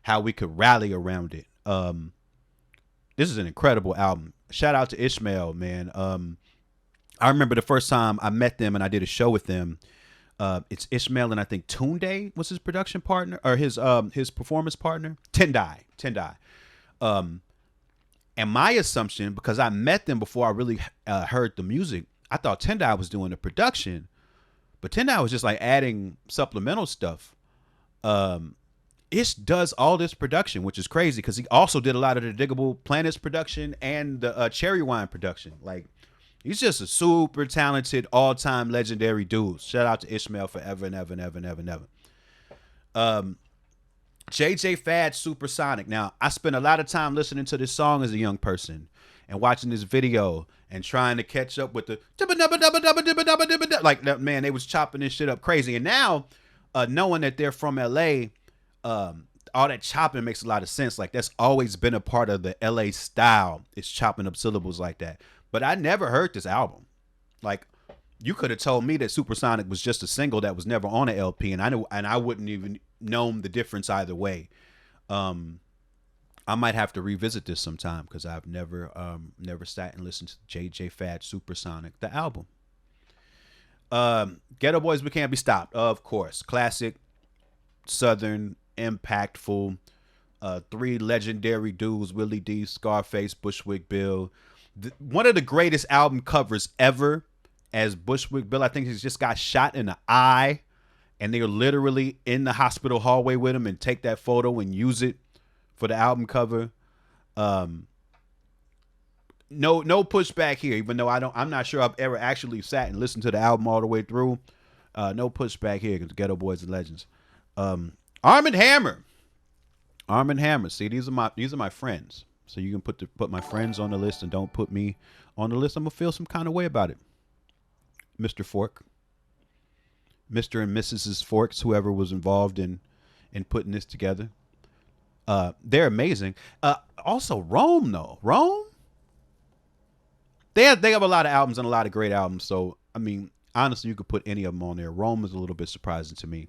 how we could rally around it. This is an incredible album. Shout out to Ishmael, man. I remember the first time I met them and I did a show with them. It's Ishmael and I think Tunde was his production partner or his performance partner. Tendai. And my assumption, because I met them before I really heard the music, I thought Tendai was doing the production, but Tendai was just like adding supplemental stuff. Ish does all this production, which is crazy because he also did a lot of the Diggable Planets production and the Cherry Wine production. Like, he's just a super talented, all-time legendary dude. Shout out to Ishmael forever and ever and ever and ever and ever. JJ Fad Supersonic. Now, I spent a lot of time listening to this song as a young person and watching this video and trying to catch up with the like that, man, they was chopping this shit up crazy. And now, knowing that they're from LA, all that chopping makes a lot of sense. Like, that's always been a part of the LA style. It's chopping up syllables like that. But I never heard this album. Like, you could have told me that Supersonic was just a single that was never on an LP, and I wouldn't even known the difference either way. I might have to revisit this sometime because I've never sat and listened to JJ Fad Supersonic, the album. Ghetto Boys We Can't Be Stopped, of course. Classic, Southern, impactful. Three legendary dudes, Willie D, Scarface, Bushwick Bill. One of the greatest album covers ever as Bushwick Bill. I think he's just got shot in the eye and they're literally in the hospital hallway with him and take that photo and use it for the album cover. No pushback here, even though I'm not sure I've ever actually sat and listened to the album all the way through. No pushback here because Ghetto Boys and Legends. Arm & Hammer. Arm and Hammer. See, these are my friends. So you can put my friends on the list and don't put me on the list. I'm gonna feel some kind of way about it. Mr. Fork, Mr. and Mrs. Forks, whoever was involved in putting this together. They're amazing. Also Rome though. Rome. They have a lot of albums and a lot of great albums. So I mean, honestly, you could put any of them on there. Rome is a little bit surprising to me.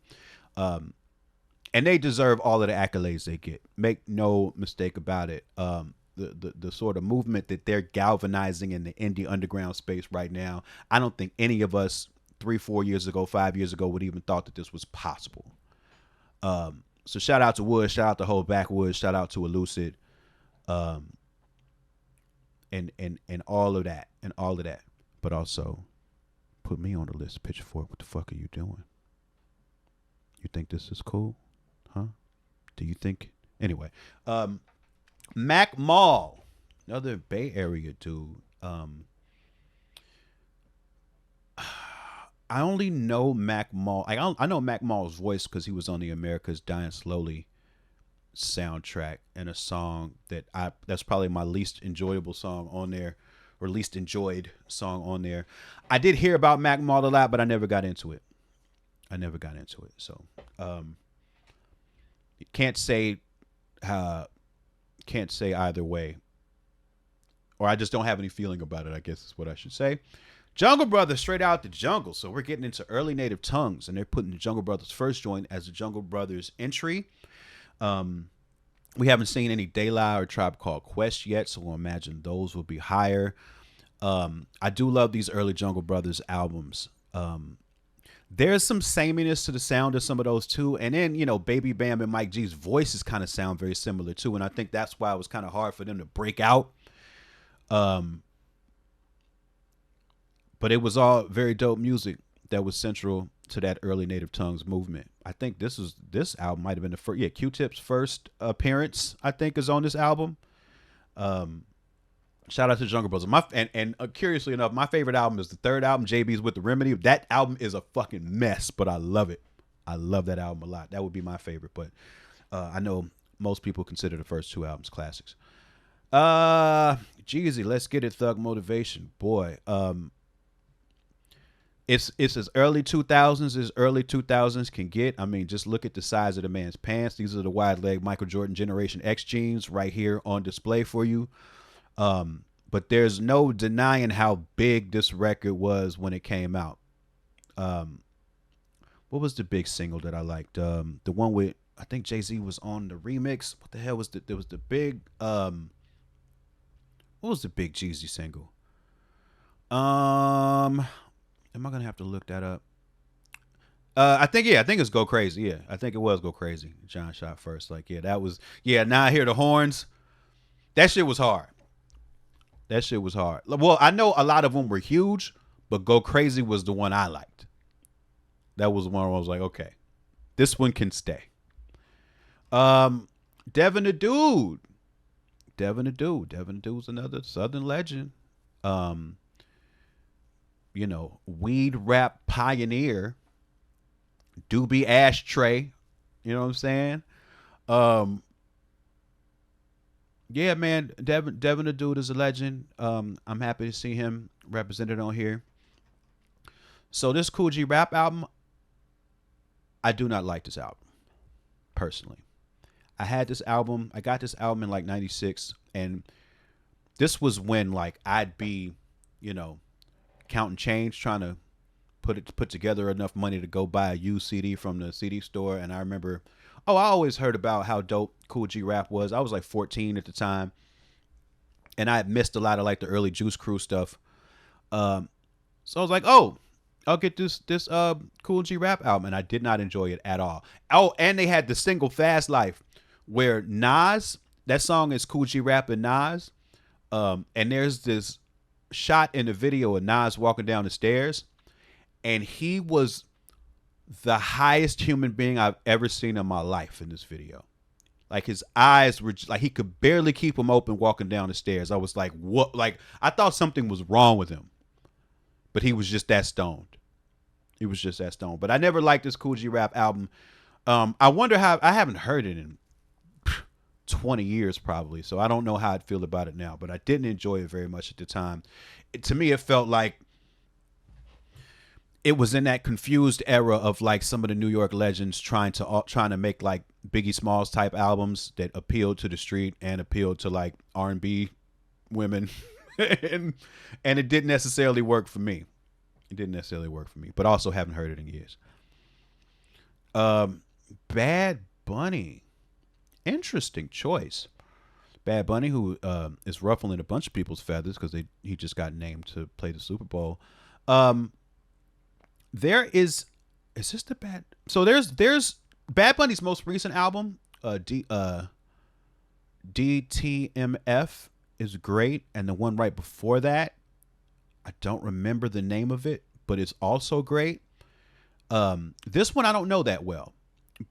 And they deserve all of the accolades they get. Make no mistake about it. The sort of movement that they're galvanizing in the indie underground space right now, I don't think any of us 3, 4 years ago, 5 years ago would even thought that this was possible. So shout out to Wood, shout out to Whole Backwoods, shout out to Elucid, and all of that, But also, put me on the list, Pitchfork. What the fuck are you doing? You think this is cool? Huh? Do you think? Anyway, Mac Mall, another Bay Area dude. I only know Mac Mall. I know Mac Mall's voice because he was on the America's Dying Slowly soundtrack and a song that's probably my least enjoyable song on there, or least enjoyed song on there. I did hear about Mac Mall a lot, but I never got into it. So can't say either way, or I just don't have any feeling about it, I guess is what I should say. Jungle Brothers, straight out the jungle. So we're getting into early native tongues, and they're putting the Jungle Brothers first joint as the Jungle Brothers entry. We haven't seen any De La or Tribe Called Quest yet, so we'll imagine those will be higher. I do love these early Jungle Brothers albums. There's some sameness to the sound of some of those too. And then, Baby Bam and Mike G's voices kind of sound very similar too. And I think that's why it was kind of hard for them to break out. But it was all very dope music that was central to that early Native Tongues movement. I think this album might have been the first. Yeah, Q-Tip's first appearance, I think, is on this album. Shout out to Jungle Brothers. Curiously enough, my favorite album is the third album, JB's with the Remedy. That album is a fucking mess, but I love it. I love that album a lot. That would be my favorite, but I know most people consider the first two albums classics. Jeezy, Let's Get It, Thug Motivation. Boy, it's as early 2000s as early 2000s can get. I mean, just look at the size of the man's pants. These are the wide leg Michael Jordan Generation X jeans right here on display for you. But there's no denying how big this record was when it came out. What was the big single that I liked? The one with, I think Jay-Z was on the remix. What the hell was there was the big, what was the big Jeezy single? Am I going to have to look that up? I think it's Go Crazy. Yeah, I think it was Go Crazy. John shot first. Now I hear the horns. That shit was hard. Well, I know a lot of them were huge, but Go Crazy was the one I liked. That was the one where I was like, okay, this one can stay. Devin the Dude. Devin the Dude's another Southern legend. Weed rap pioneer. Doobie Ashtray. You know what I'm saying? Yeah, man, Devin the Dude is a legend. I'm happy to see him represented on here. So this Kool G Rap album, I do not like this album, personally. I got this album in like 96, and this was when I'd be, counting change, trying to put together enough money to go buy a used CD from the CD store. And I remember, I always heard about how dope Kool G Rap was. I was like 14 at the time, and I had missed a lot of the early Juice Crew stuff. So I was like, I'll get this Kool G Rap album, and I did not enjoy it at all. Oh, and they had the single Fast Life, where Nas, that song is Kool G Rap and Nas, and there's this shot in the video of Nas walking down the stairs, and he was the highest human being I've ever seen in my life in this video. His eyes were he could barely keep them open walking down the stairs. I was like, what? I thought something was wrong with him, but he was just that stoned. But I never liked this Kool G Rap album. I wonder how, I haven't heard it in 20 years probably. So I don't know how I'd feel about it now, but I didn't enjoy it very much at the time. To me, it felt like it was in that confused era of like some of the New York legends trying to make like Biggie Smalls type albums that appealed to the street and appealed to like R&B women, and it didn't necessarily work for me. It didn't necessarily work for me, but also haven't heard it in years. Bad Bunny, interesting choice. Bad Bunny, who is ruffling a bunch of people's feathers because he just got named to play the Super Bowl. There is this the bad? So there's Bad Bunny's most recent album, DTMF, is great, and the one right before that, I don't remember the name of it, but it's also great. This one I don't know that well,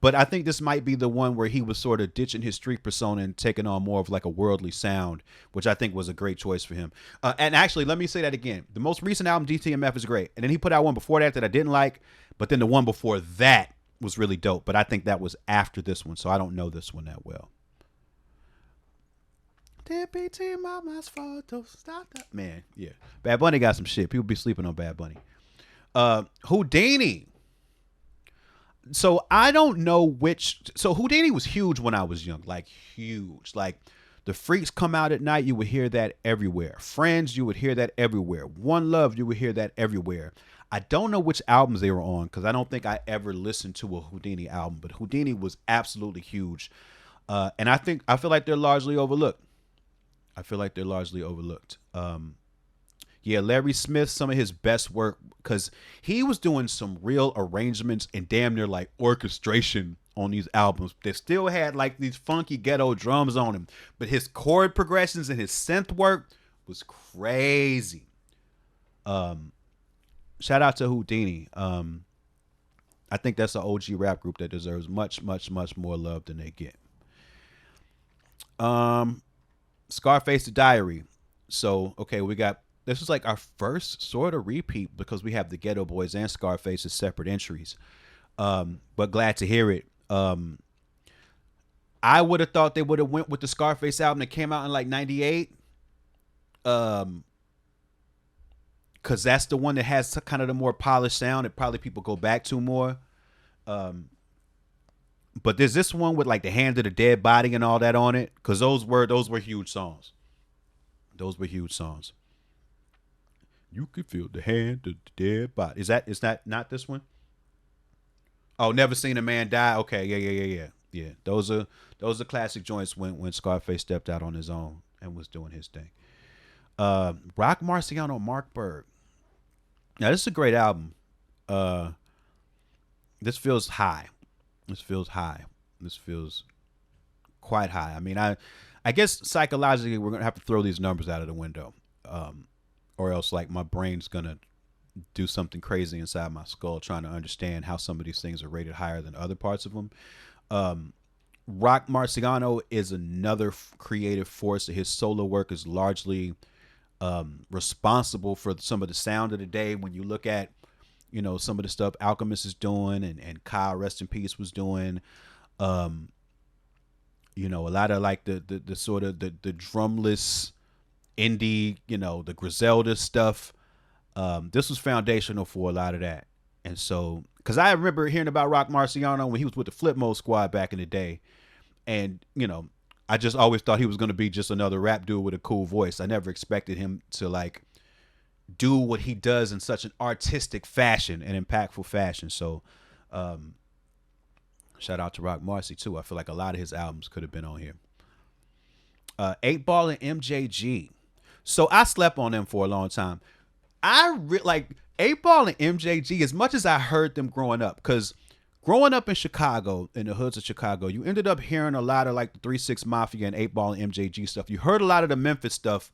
but I think this might be the one where he was sort of ditching his street persona and taking on more of like a worldly sound, which I think was a great choice for him. And actually, let me say that again. The most recent album, DTMF, is great. And then he put out one before that I didn't like, but then the one before that was really dope. But I think that was after this one, so I don't know this one that well. Man, yeah. Bad Bunny got some shit. People be sleeping on Bad Bunny. Houdini. So I don't know which. So Houdini was huge when I was young, like huge. Like The Freaks Come Out at Night, you would hear that everywhere. Friends, you would hear that everywhere. One Love, you would hear that everywhere. I don't know which albums they were on because I don't think I ever listened to a Houdini album, but Houdini was absolutely huge. And I feel like they're largely overlooked. Yeah, Larry Smith, some of his best work, because he was doing some real arrangements and damn near like orchestration on these albums. They still had like these funky ghetto drums on them, but his chord progressions and his synth work was crazy. Shout out to Houdini. I think that's an OG rap group that deserves much, much, much more love than they get. Scarface the Diary. So, okay, this was like our first sort of repeat because we have the Ghetto Boys and Scarface as separate entries. But glad to hear it. I would have thought they would have went with the Scarface album that came out in like 98. Because that's the one that has kind of the more polished sound that probably people go back to more. But there's this one with like the Hand of the Dead Body and all that on it. Because those were huge songs. Those were huge songs. You could feel the hand of the dead body. Is that not this one? Oh, Never Seen a Man Die. Okay, yeah. Those are classic joints when Scarface stepped out on his own and was doing his thing. Rock Marciano, Mark Berg. Now this is a great album. This feels high. This feels quite high. I mean, I guess psychologically we're gonna have to throw these numbers out of the window. Or else like my brain's gonna do something crazy inside my skull trying to understand how some of these things are rated higher than other parts of them. Rock Marciano is another creative force. His solo work is largely responsible for some of the sound of the day. When you look at, some of the stuff Alchemist is doing and Kyle, rest in peace, was doing, a lot of like the sort of the drumless indie, the Griselda stuff. This was foundational for a lot of that. And so, because I remember hearing about Rock Marciano when he was with the Flip Mode Squad back in the day. And, I just always thought he was going to be just another rap dude with a cool voice. I never expected him to like do what he does in such an artistic fashion and impactful fashion. So, shout out to Rock Marcy too. I feel like a lot of his albums could have been on here. 8 Ball and MJG. So I slept on them for a long time. Like 8 Ball and MJG, as much as I heard them growing up, because growing up in Chicago, in the hoods of Chicago, you ended up hearing a lot of like the 3 6 Mafia and 8 Ball and MJG stuff. You heard a lot of the Memphis stuff,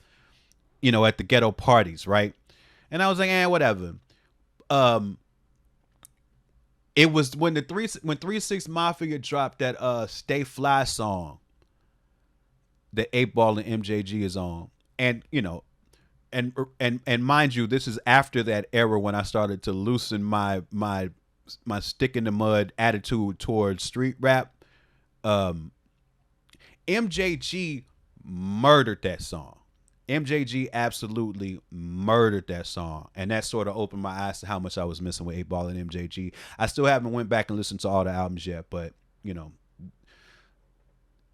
at the ghetto parties, right? And I was like, whatever. It was when 3 6 Mafia dropped that Stay Fly song that 8 Ball and MJG is on. And, and mind you, this is after that era when I started to loosen my stick in the mud attitude towards street rap. MJG murdered that song. MJG absolutely murdered that song, and that sort of opened my eyes to how much I was missing with 8 Ball and MJG. I still haven't went back and listened to all the albums yet, but you know,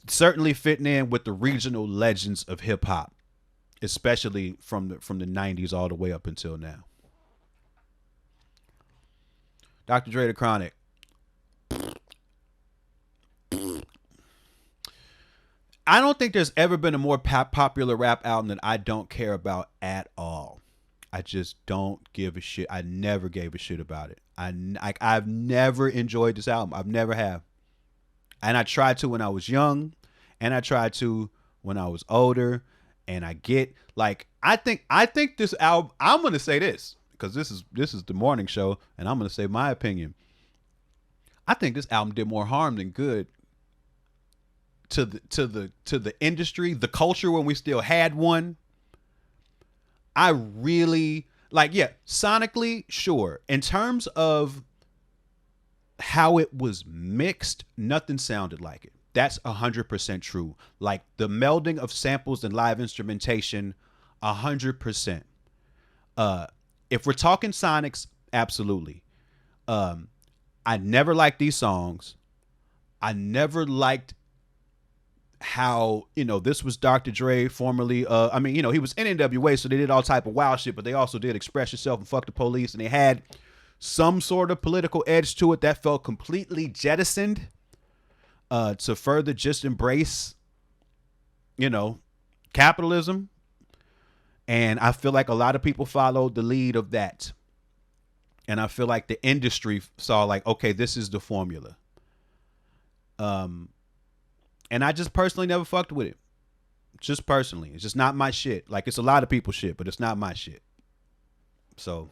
certainly fitting in with the regional legends of hip hop, especially from the 90s all the way up until now. Dr. Dre the Chronic. I don't think there's ever been a more popular rap album that I don't care about at all. I just don't give a shit. I never gave a shit about it. I've never enjoyed this album. I've never have. And I tried to when I was young, and I tried to when I was older. And I get like I think this album. I'm gonna say this because this is the morning show, and I'm gonna say my opinion. I think this album did more harm than good to the industry, the culture when we still had one. I really like, yeah, sonically, sure. In terms of how it was mixed, nothing sounded like it. That's 100% true. Like the melding of samples and live instrumentation, 100%. If we're talking sonics, absolutely. I never liked these songs. I never liked how, this was Dr. Dre, formerly, he was in NWA, so they did all type of wild shit, but they also did Express Yourself and Fuck the Police, and they had some sort of political edge to it that felt completely jettisoned to further just embrace, capitalism. And I feel like a lot of people followed the lead of that. And I feel like the industry saw like, okay, this is the formula. And I just personally never fucked with it. Just personally. It's just not my shit. Like, it's a lot of people's shit, but it's not my shit. So,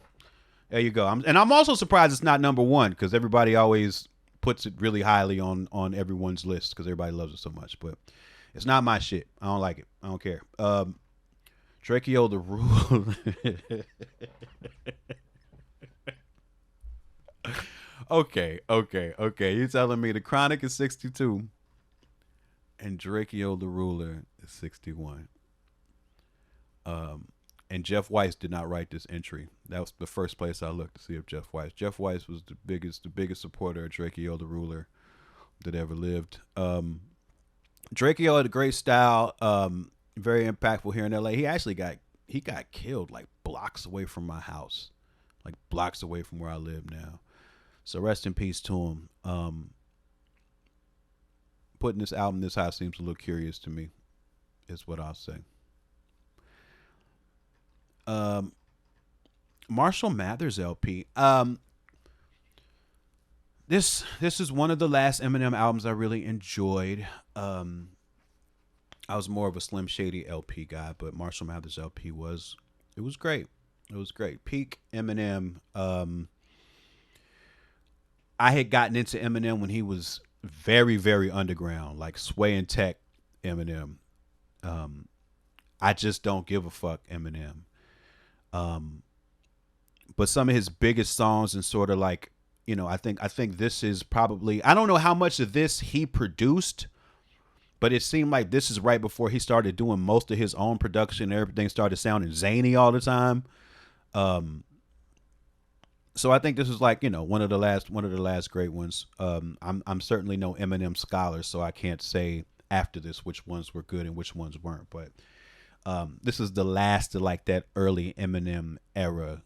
there you go. I'm also surprised it's not number one, because everybody always puts it really highly on everyone's list, because everybody loves it so much. But it's not my shit. I don't like it. I don't care. Drakeo the Rule. Okay. You telling me the Chronic is 62 and Drakeo the Ruler is 61. And Jeff Weiss did not write this entry. That was the first place I looked to see if Jeff Weiss was the biggest supporter of Drakeo the Ruler that ever lived. Drakeo had a great style, very impactful here in LA. He actually got killed like blocks away from my house, like blocks away from where I live now. So rest in peace to him. Putting this album this high seems a little curious to me, is what I'll say. Marshall Mathers LP. This is one of the last Eminem albums I really enjoyed. I was more of a Slim Shady LP guy, but Marshall Mathers LP was great. It was great. Peak Eminem. I had gotten into Eminem when he was very, very underground, like Sway and Tech Eminem. I just don't give a fuck Eminem. But some of his biggest songs and sort of like, I think this is probably, I don't know how much of this he produced, but it seemed like this is right before he started doing most of his own production. Everything started sounding zany all the time. So I think this is like, one of the last great ones. I'm certainly no Eminem scholar, so I can't say after this which ones were good and which ones weren't. But this is the last of like that early Eminem era,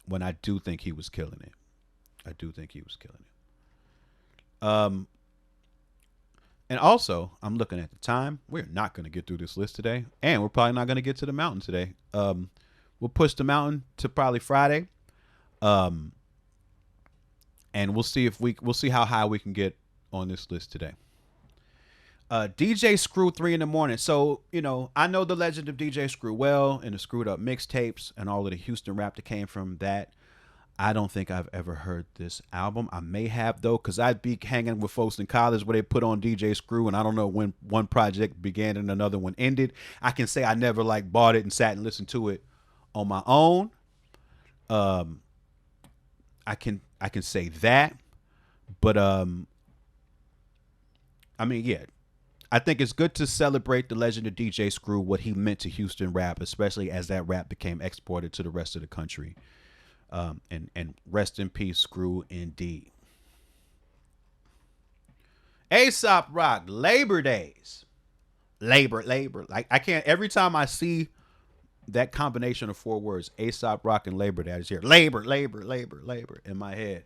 when I do think he was killing it. And also, I'm looking at the time. We're not going to get through this list today, and we're probably not going to get to the mountain today. We'll push the mountain to probably Friday. And we'll see how high we can get on this list today. DJ Screw 3 in the morning. So, I know the legend of DJ Screw well, and the Screwed Up mixtapes and all of the Houston rap that came from that. I don't think I've ever heard this album. I may have, though, because I'd be hanging with folks in college where they put on DJ Screw, and I don't know when one project began and another one ended. I can say I never bought it and sat and listened to it on my own. I can say that, but yeah, I think it's good to celebrate the legend of DJ Screw, what he meant to Houston rap, especially as that rap became exported to the rest of the country. And rest in peace, Screw, indeed. Aesop Rock, Labor Days. Labor. Like, I can't, every time I see that combination of four words, Aesop Rock and Labor Day, I just hear labor in my head.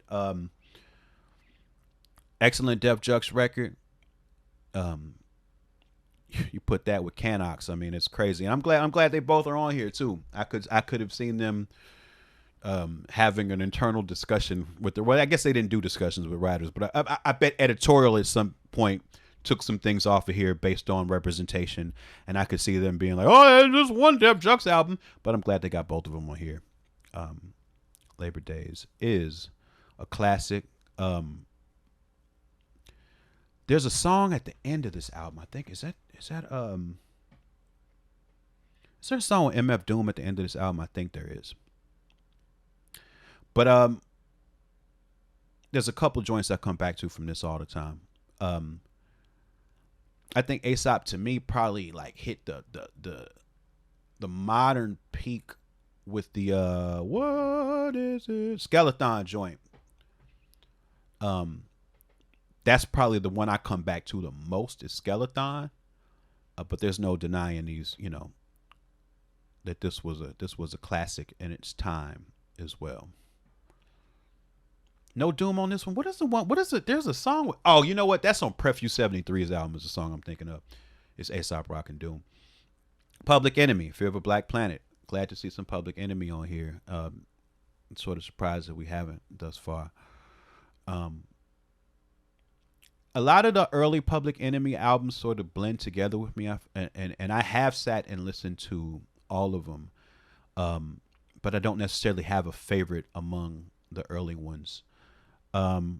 Excellent Def Jux record. You put that with Canox, I mean, it's crazy. And I'm glad they both are on here too. I could have seen them having an internal discussion with the, well, I guess they didn't do discussions with writers, but I bet editorial at some point took some things off of here based on representation, and I could see them being like, oh, there's just one Def Jux album, but I'm glad they got both of them on here. Labor Days is a classic. There's a song at the end of this album, I think, is there a song with MF Doom at the end of this album? I think there is. But there's a couple joints I come back to from this all the time. I think Aesop to me probably like hit the modern peak with the what is it? Skeleton joint. That's probably the one I come back to the most is Skeleton. But there's no denying these, that this was a classic in its time as well. No Doom on this one. What is the one? What is it? There's a song with, oh, you know what? That's on Prefuse 73's album is the song I'm thinking of. It's Aesop Rock and Doom. Public Enemy, Fear of a Black Planet. Glad to see some Public Enemy on here. Sort of surprised that we haven't thus far. A lot of the early Public Enemy albums sort of blend together with me, and I have sat and listened to all of them, but I don't necessarily have a favorite among the early ones. So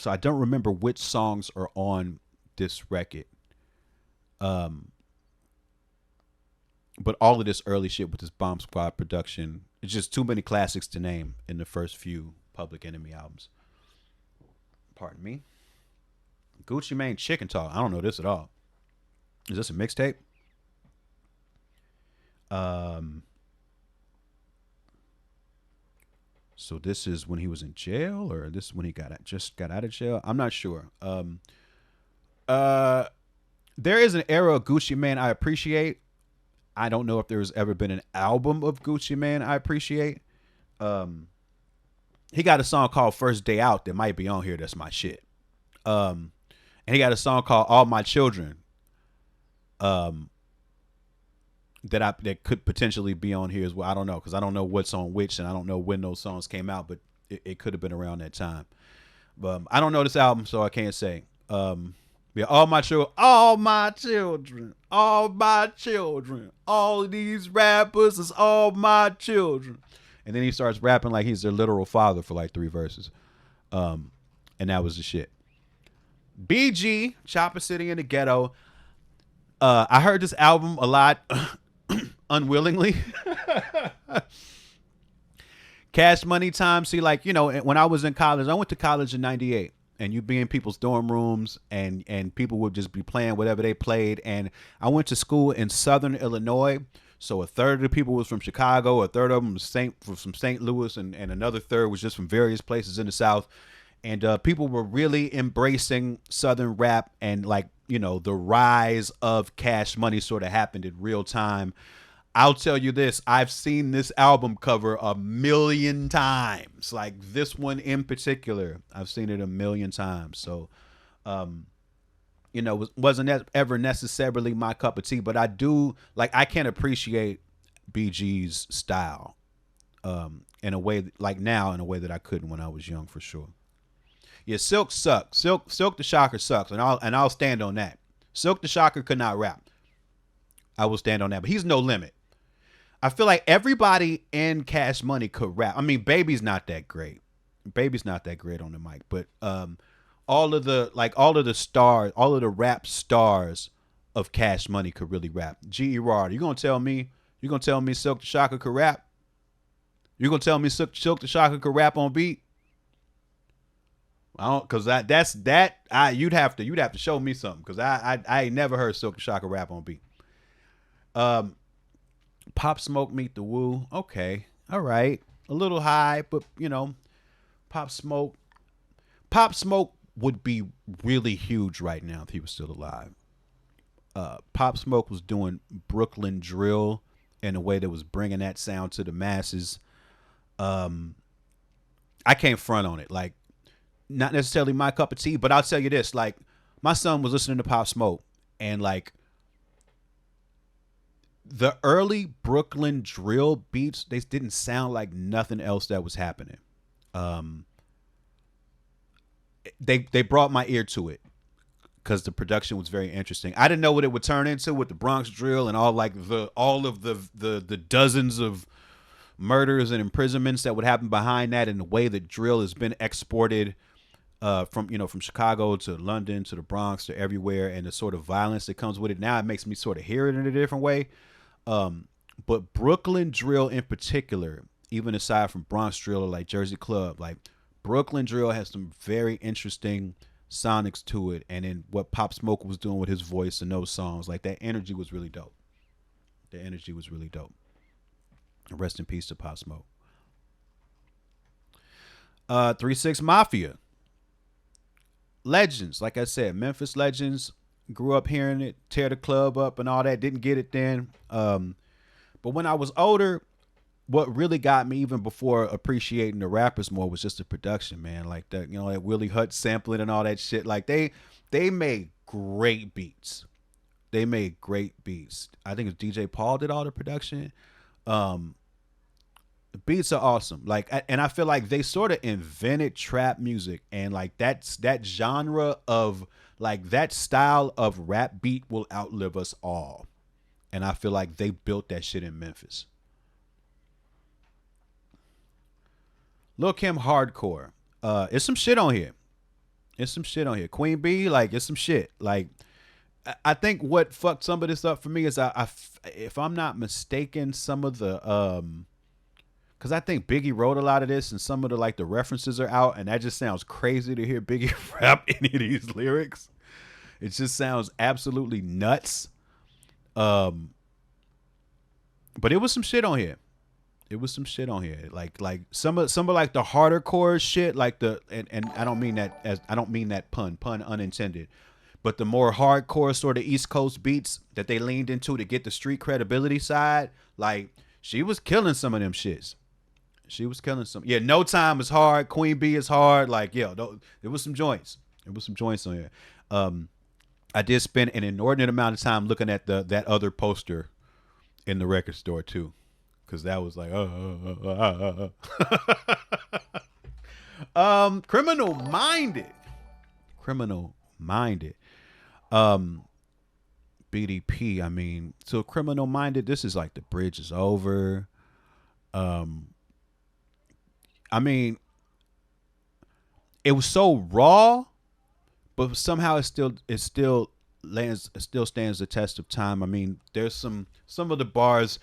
I don't remember which songs are on this record. But all of this early shit with this Bomb Squad production, it's just too many classics to name in the first few Public Enemy albums. Pardon me. Gucci Mane Chicken Talk. I don't know this at all. Is this a mixtape? So this is when he was in jail, or this is when he just got out of jail? I'm not sure. There is an era of Gucci Mane I appreciate. I don't know if there's ever been an album of Gucci Mane I appreciate. He got a song called First Day Out that might be on here. That's my shit. And he got a song called All My Children. That could potentially be on here as well. I don't know, because I don't know what's on which, and I don't know when those songs came out, but it could have been around that time. But I don't know this album, so I can't say. Yeah, all my children, all of these rappers is all my children. And then he starts rapping like he's their literal father for like 3 verses. And that was the shit. BG, Chopper City in the Ghetto. I heard this album a lot unwillingly. Cash Money time. See, like, when I was in college, I went to college in 98. And you'd be in people's dorm rooms, and people would just be playing whatever they played. And I went to school in Southern Illinois. So a third of the people was from Chicago, a third of them was from St. Louis, and another third was just from various places in the South. And people were really embracing Southern rap, and the rise of Cash Money sort of happened in real time. I'll tell you this, I've seen this album cover 1,000,000 times. Like this one in particular, I've seen it 1,000,000 times. So, wasn't ever necessarily my cup of tea, but I do, I can appreciate BG's style in a way, now, in a way that I couldn't when I was young, for sure. Yeah, Silk sucks. Silk the Shocker sucks, and I'll stand on that. Silk the Shocker could not rap. I will stand on that, but he's No Limit. I feel like everybody in Cash Money could rap. I mean, Baby's not that great. Baby's not that great on the mic, but all of the stars, all of the rap stars of Cash Money could really rap. G.E. Rard, you gonna tell me Silk the Shocker could rap? You gonna tell me Silk the Shocker could rap on beat? I don't, cause you'd have to show me something, cause I ain't never heard Silk and Shaka rap on beat. Pop Smoke Meet the Woo. Okay, all right, a little high, but Pop Smoke. Pop Smoke would be really huge right now if he was still alive. Pop Smoke was doing Brooklyn drill in a way that was bringing that sound to the masses. I can't front on it. Like, not necessarily my cup of tea, but I'll tell you this. Like, my son was listening to Pop Smoke, and like the early Brooklyn drill beats, they didn't sound like nothing else that was happening. They brought my ear to it because the production was very interesting. I didn't know what it would turn into with the Bronx drill and all of the dozens of murders and imprisonments that would happen behind that, and the way that drill has been exported from Chicago to London to the Bronx to everywhere, and the sort of violence that comes with it. Now it makes me sort of hear it in a different way. But Brooklyn drill in particular, even aside from Bronx drill or like Jersey Club, like Brooklyn drill has some very interesting sonics to it. And then what Pop Smoke was doing with his voice and those songs, like that energy was really dope. Rest in peace to Pop Smoke. 3-6 Mafia. Legends, like I said, Memphis legends. Grew up hearing it, tear the club up and all that. Didn't get it then. But when I was older, what really got me even before appreciating the rappers more was just the production, man. Like that, that Willie Hutch sampling and all that shit. Like they made great beats. I think it's DJ Paul did all the production. The beats are awesome. Like, and I feel like they sort of invented trap music, and like that genre of like that style of rap beat will outlive us all. And I feel like they built that shit in Memphis. Lil' Kim hardcore. It's some shit on here. Queen Bee, like, it's some shit. Like, I think what fucked some of this up for me is if I'm not mistaken, some of the because I think Biggie wrote a lot of this, and some of the like the references are out, and that just sounds crazy to hear Biggie rap any of these lyrics. It just sounds absolutely nuts. But it was some shit on here. Like some of like the harder core shit, like and I don't mean that pun unintended, but the more hardcore sort of East Coast beats that they leaned into to get the street credibility side, like she was killing some of them shits. Yeah, No Time is hard. Queen Bee is hard. Like, there was some joints. On here. I did spend an inordinate amount of time looking at that other poster in the record store too, because that was like, Criminal Minded. BDP. I mean, so Criminal Minded. This is like The Bridge Is Over. I mean, it was so raw, but somehow it still stands the test of time. I mean, there's some of the bars.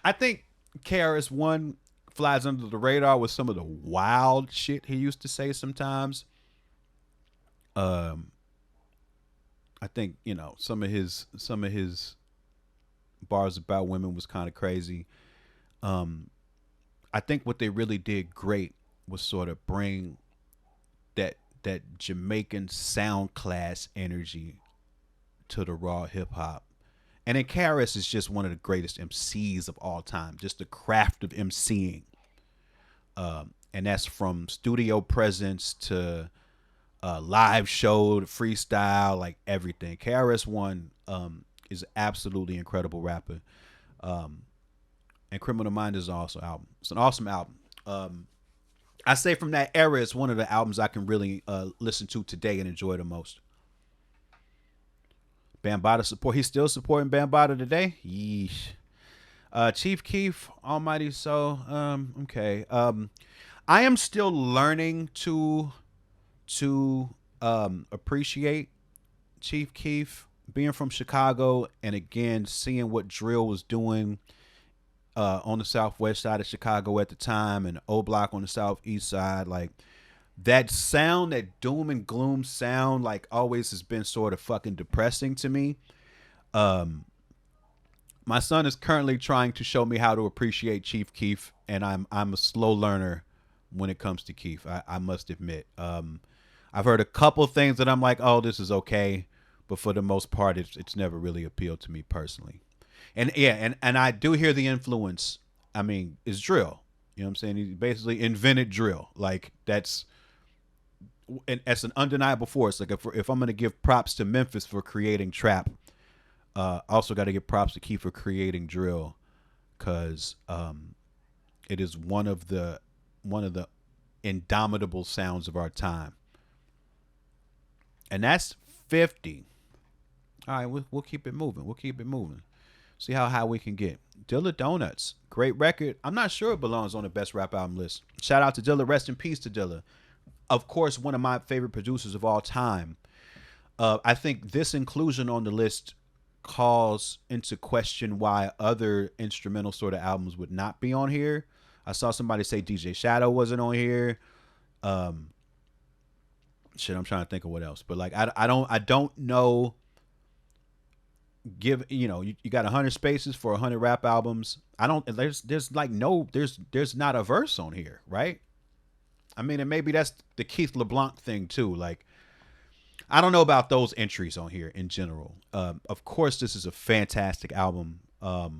I think KRS-One flies under the radar with some of the wild shit he used to say sometimes. I think some of his bars about women was kind of crazy. I think what they really did great was sort of bring that Jamaican sound class energy to the raw hip hop. And then KRS is just one of the greatest MCs of all time, just the craft of MCing. And that's from studio presence to live show to freestyle, like everything. KRS-One is absolutely incredible rapper. And Criminal Mind is also album. It's an awesome album. I say from that era, it's one of the albums I can really listen to today and enjoy the most. Bambaataa support. He's still supporting Bambaataa today. Yeesh. Chief Keef, Almighty Soul. Okay. I am still learning to appreciate Chief Keef, being from Chicago, and again seeing what drill was doing on the southwest side of Chicago at the time, and O Block on the southeast side. Like, that sound, that doom and gloom sound, like always has been sort of fucking depressing to me. Um, my son is currently trying to show me how to appreciate Chief Keef, and I'm a slow learner when it comes to Keef. I must admit. I've heard a couple things that I'm like, oh, this is okay, but for the most part, it's never really appealed to me personally. And yeah, and I do hear the influence. I mean, it's drill. You know what I'm saying? He basically invented drill. Like that's an undeniable force. Like if I'm gonna give props to Memphis for creating trap, also got to give props to Keith for creating drill, because it is one of the indomitable sounds of our time. And that's 50. All right, we'll keep it moving. We'll keep it moving. See how high we can get. Dilla Donuts, great record. I'm not sure it belongs on the best rap album list. Shout out to Dilla. Rest in peace to Dilla. Of course, one of my favorite producers of all time. I think this inclusion on the list calls into question why other instrumental sort of albums would not be on here. I saw somebody say DJ Shadow wasn't on here. Shit, I'm trying to think of what else. But like, I don't know. You got 100 spaces for 100 rap albums. I don't. There's like no. There's not a verse on here, right? I mean, and maybe that's the Keith LeBlanc thing too. Like, I don't know about those entries on here in general. Of course, this is a fantastic album. I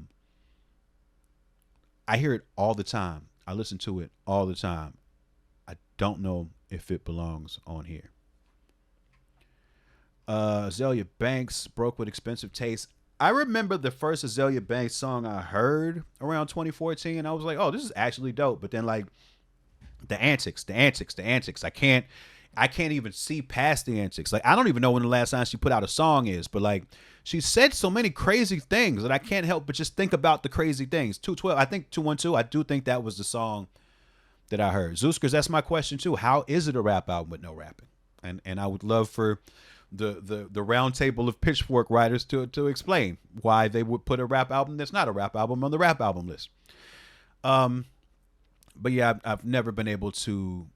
hear it all the time. I listen to it all the time. I don't know if it belongs on here. Azalea Banks, Broke with Expensive Taste. I remember the first Azalea Banks song I heard around 2014. I was like, oh, this is actually dope. But then like the antics. I can't even see past the antics. Like, I don't even know when the last time she put out a song is, but like she said so many crazy things that I can't help but just think about the crazy things. 212, I think 212, I do think that was the song that I heard. Zeuskers, that's my question too. How is it a rap album with no rapping? And I would love for the round table of pitchfork writers to explain why they would put a rap album that's not a rap album on the rap album list. But yeah, I've never been able to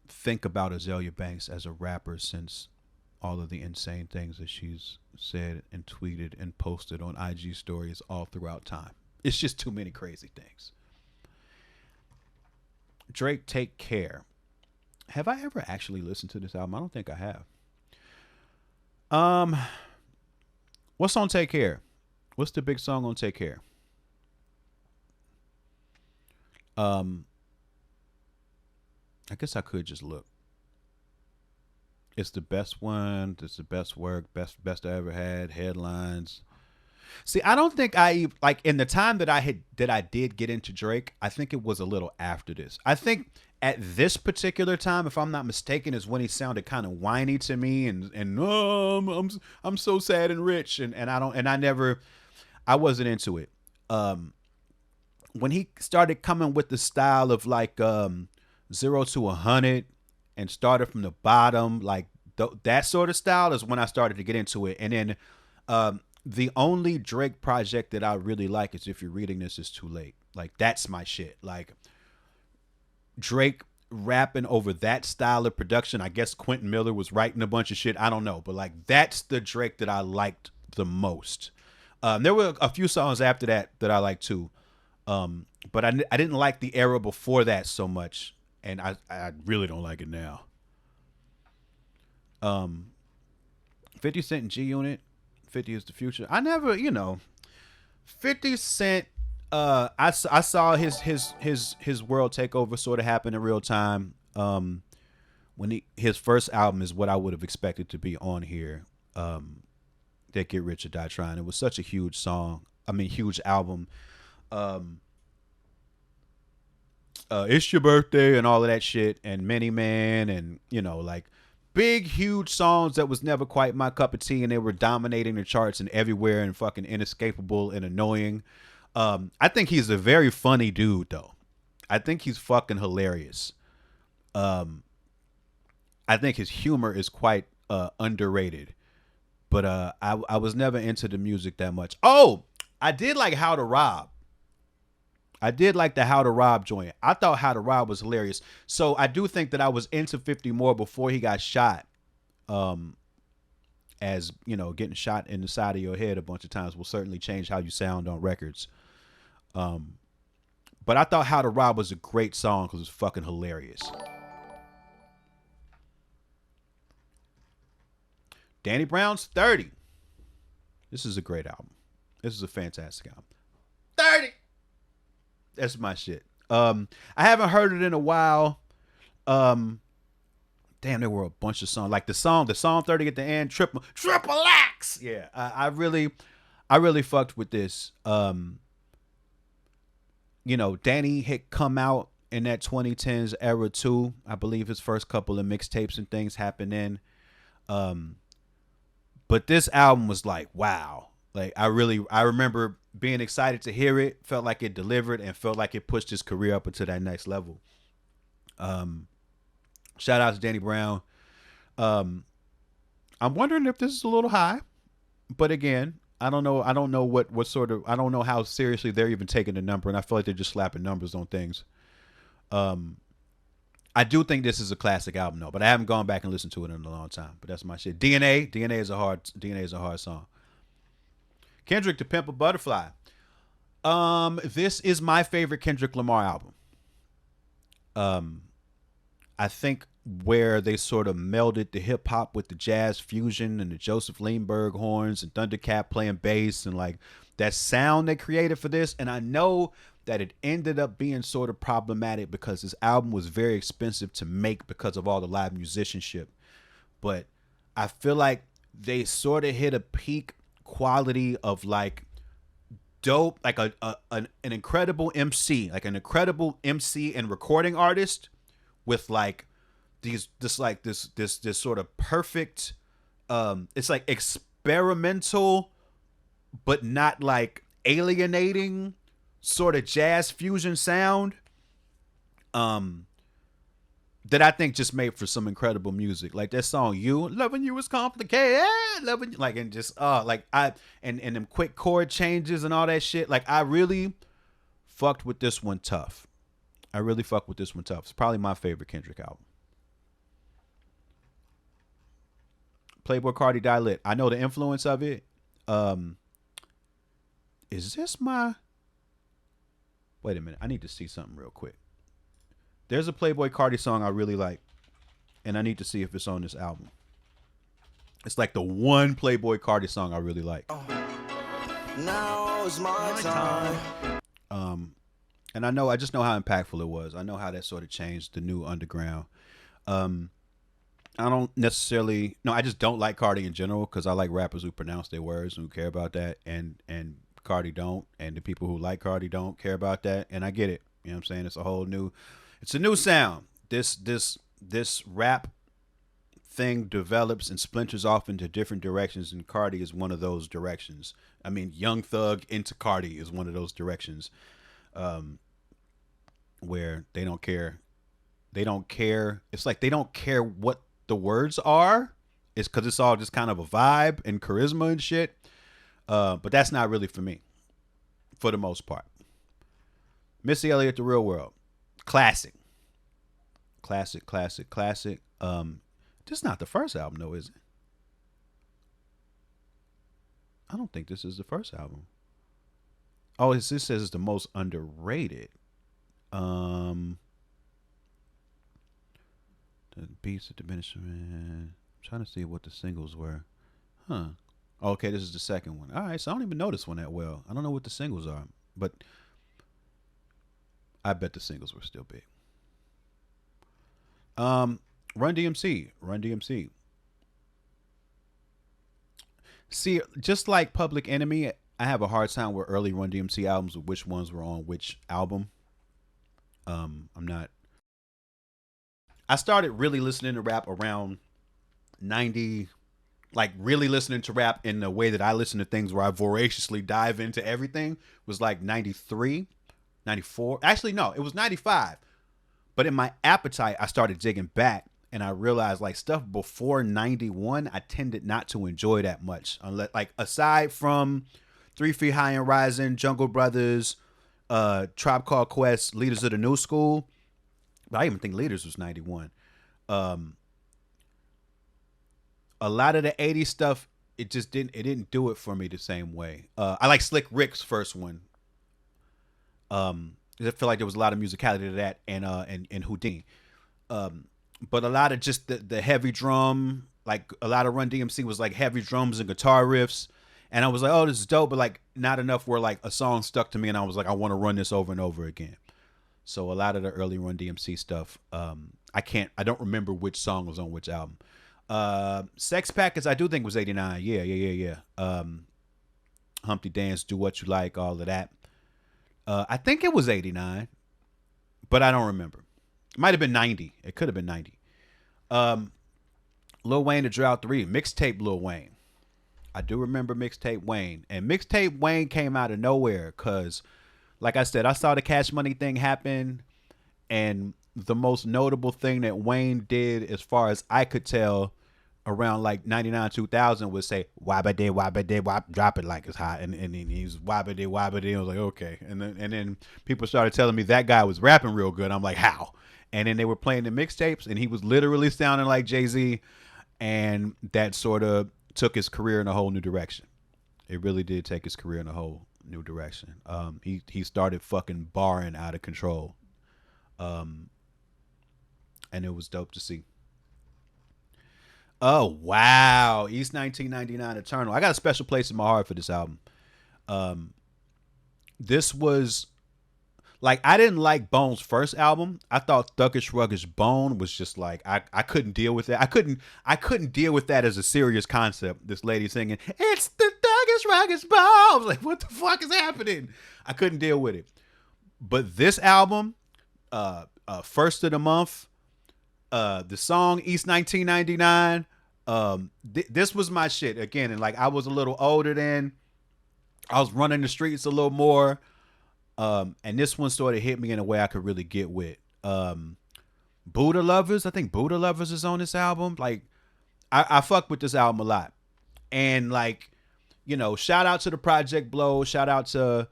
think about Azalea Banks as a rapper since all of the insane things that she's said and tweeted and posted on IG stories all throughout time. It's just too many crazy things. Drake, Take Care. Have I ever actually listened to this album? I don't think I have. What's on Take Care? What's the big song on Take Care? I guess I could just look. It's the best one. It's the best work. Best I ever had. Headlines. See, I don't think I like in the time that I did get into Drake. I think it was a little after this. I think at this particular time, if I'm not mistaken, is when he sounded kind of whiny to me and oh, I'm so sad and rich and I wasn't into it. When he started coming with the style of like 0 to 100 and started from the bottom, like that sort of style is when I started to get into it. And then the only Drake project that I really like is If You're Reading This Is Too Late. Like, that's my shit. Like, Drake rapping over that style of production. I guess Quentin Miller was writing a bunch of shit. I don't know. But, like, that's the Drake that I liked the most. There were a few songs after that I liked, too. But I didn't like the era before that so much. And I really don't like it now. 50 Cent and G Unit. 50 is the future. I never, 50 Cent. I saw his world takeover sort of happen in real time. When his first album is what I would have expected to be on here. That Get Rich or Die Trying. It was such a huge song. I mean, huge album. It's Your Birthday and all of that shit, and Many Man, and like big huge songs that was never quite my cup of tea, and they were dominating the charts and everywhere and fucking inescapable and annoying. I think he's a very funny dude though. I think he's fucking hilarious. I think his humor is quite underrated. But I was never into the music that much. Oh, I did like How to Rob. I did like the How to Rob joint. I thought How to Rob was hilarious. So I do think that I was into 50 more before he got shot. As you know, getting shot in the side of your head a bunch of times will certainly change how you sound on records. But I thought How to Rob was a great song because it's fucking hilarious. Danny Brown's 30. This is a great album. This is a fantastic album. 30. That's my shit. I haven't heard it in a while. Damn, there were a bunch of songs. Like the song 30 at the end, Triple X. Yeah, I really fucked with this. You know, Danny had come out in that 2010s era too. I believe his first couple of mixtapes and things happened in. But this album was like, wow. Like I remember being excited to hear it, felt like it delivered and felt like it pushed his career up into that next level. Shout out to Danny Brown. I'm wondering if this is a little high, but again, I don't know. I don't know what sort of, I don't know how seriously they're even taking the number. And I feel like they're just slapping numbers on things. I do think this is a classic album though, but I haven't gone back and listened to it in a long time, but that's my shit. DNA is a hard song. Kendrick, To Pimp a Butterfly. This is my favorite Kendrick Lamar album. I think where they sort of melded the hip hop with the jazz fusion and the Joseph Lindbergh horns and Thundercat playing bass and like that sound they created for this. And I know that it ended up being sort of problematic because this album was very expensive to make because of all the live musicianship. But I feel like they sort of hit a peak quality of like dope, like an incredible MC, like an incredible MC and recording artist with like this sort of perfect, it's like experimental, but not like alienating sort of jazz fusion sound. That I think just made for some incredible music. Like that song, You Loving You Is Complicated, loving you, like, and just like and them quick chord changes and all that shit. Like I really fucked with this one tough. It's probably my favorite Kendrick album. Playboy Cardi Die Lit. I know the influence of it. Is this my, wait a minute, I need to see something real quick. There's a Playboy Cardi song I really like, and I need to see if it's on this album. It's like the one Playboy Cardi song I really like. Now is my time. And I just know how impactful it was. I know how that sort of changed the new underground. I don't necessarily, no, I just don't like Cardi in general because I like rappers who pronounce their words and who care about that, and Cardi don't, and the people who like Cardi don't care about that, and I get it. You know what I'm saying? It's a new sound. This rap thing develops and splinters off into different directions, and Cardi is one of those directions. I mean, Young Thug into Cardi is one of those directions, where they don't care. It's like they don't care what the words are. It's because it's all just kind of a vibe and charisma and shit. But that's not really for me, for the most part. Missy Elliott, The Real World. Classic. This is not the first album, though, is it? I don't think this is the first album. Oh, this says it's the most underrated. The Beats of Diminishment. I'm trying to see what the singles were. Huh. Okay, this is the second one. All right, so I don't even know this one that well. I don't know what the singles are, but I bet the singles were still big. Run DMC. See, just like Public Enemy, I have a hard time with early Run DMC albums with which ones were on which album. I started really listening to rap around 90, like really listening to rap in the way that I listen to things where I voraciously dive into everything was like 93, 94. Actually, no, it was 95. But in my appetite, I started digging back and I realized like stuff before 91, I tended not to enjoy that much. Unless, like, aside from 3 Feet High and Rising, Jungle Brothers, Tribe Called Quest, Leaders of the New School. But I even think Leaders was 91. A lot of the 80s stuff, it didn't do it for me the same way. I like Slick Rick's first one. I feel like there was a lot of musicality to that, and Houdini. But a lot of just the heavy drum, like a lot of Run DMC was like heavy drums and guitar riffs, and I was like, oh, this is dope, but like not enough where like a song stuck to me, and I was like, I want to run this over and over again. So a lot of the early Run DMC stuff, I don't remember which song was on which album. Sex Packets, I do think was 89. Yeah. Humpty Dance, Do What You Like, all of that. I think it was 89, but I don't remember. It might have been 90. It could have been 90. Lil Wayne, The Drought 3, mixtape Lil Wayne. I do remember mixtape Wayne. And mixtape Wayne came out of nowhere because, like I said, I saw the Cash Money thing happen, and the most notable thing that Wayne did, as far as I could tell, around like 99, 2000 was say, wabba wop, drop it like it's hot. And he's wabba. I was like, okay. And then people started telling me that guy was rapping real good. I'm like, how? And then they were playing the mixtapes, and he was literally sounding like Jay-Z. And that sort of took his career in a whole new direction. It really did take his career in a whole new direction. He started fucking barring out of control. And it was dope to see. Oh, wow. East 1999 Eternal. I got a special place in my heart for this album. This was, like, I didn't like Bone's first album. I thought Thuggish Ruggish Bone was just like, I couldn't deal with it. I couldn't deal with that as a serious concept. This lady singing, it's the Thuggish Ruggish Bone. I was like, what the fuck is happening? I couldn't deal with it. But this album, First of the Month, the song East 1999, this was my shit again. And like, I was a little older then. I was running the streets a little more. And this one sort of hit me in a way I could really get with. Buddha Lovers, I think Buddha Lovers is on this album. Like, I fuck with this album a lot. And like, you know, shout out to the Project Blow, shout out to,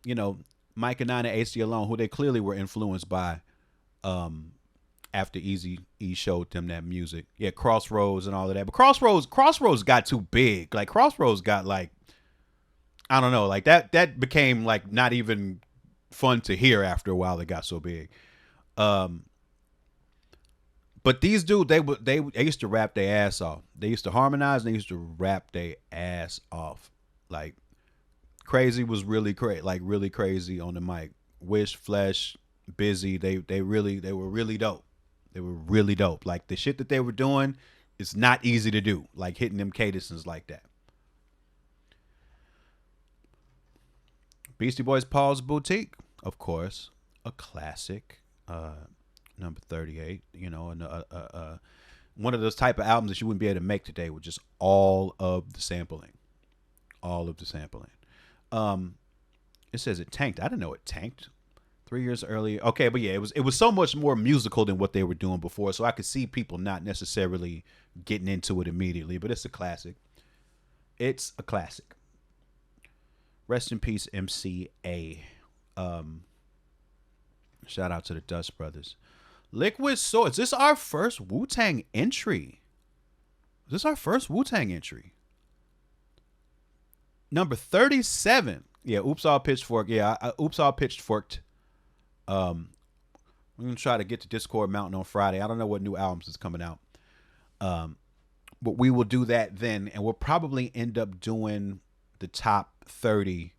you know, Mike and Nine and AC Alone, who they clearly were influenced by, after Easy E showed them that music. Yeah, Crossroads and all of that. But Crossroads got too big. Like, Crossroads got like, I don't know, like that became like not even fun to hear after a while. It got so big. But these dudes, they used to rap their ass off. They used to harmonize and they used to rap their ass off. Like, Crazy was really really crazy on the mic. Wish, Flesh, Busy, they were really dope. They were really dope. Like, the shit that they were doing is not easy to do. Like, hitting them cadences like that. Beastie Boys' Paul's Boutique, of course, a classic. Number 38. You know, and one of those type of albums that you wouldn't be able to make today with just all of the sampling. It says it tanked. I didn't know it tanked. 3 years earlier. Okay, but yeah, it was so much more musical than what they were doing before. So I could see people not necessarily getting into it immediately, but it's a classic. It's a classic. Rest in peace, MCA. Shout out to the Dust Brothers. Liquid Swords. Is this our first Wu-Tang entry? Number 37. Yeah, Oops All Pitchfork. Yeah, Oops All Pitchforked. We're going to try to get to Discord Mountain on Friday. I don't know what new albums is coming out. But we will do that then. And we'll probably end up doing the top 30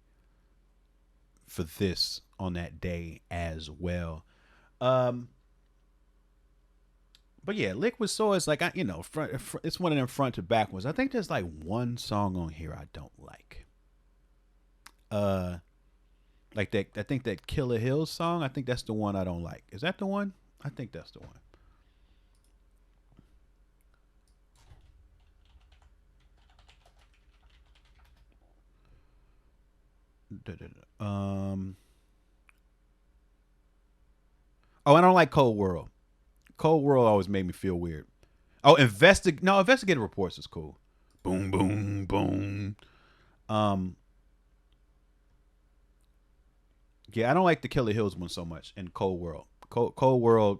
for this on that day as well. But yeah, Liquid Swords, like, it's one of them front to back ones. I think there's like one song on here I don't like. Like that, I think that Killer Hills song, I think that's the one I don't like. Is that the one? I think that's the one. Oh, I don't like Cold World. Cold World always made me feel weird. Oh, Investigative Reports is cool. Boom, boom, boom. Yeah, I don't like the Killer Hills one so much. And Cold World, Cold World.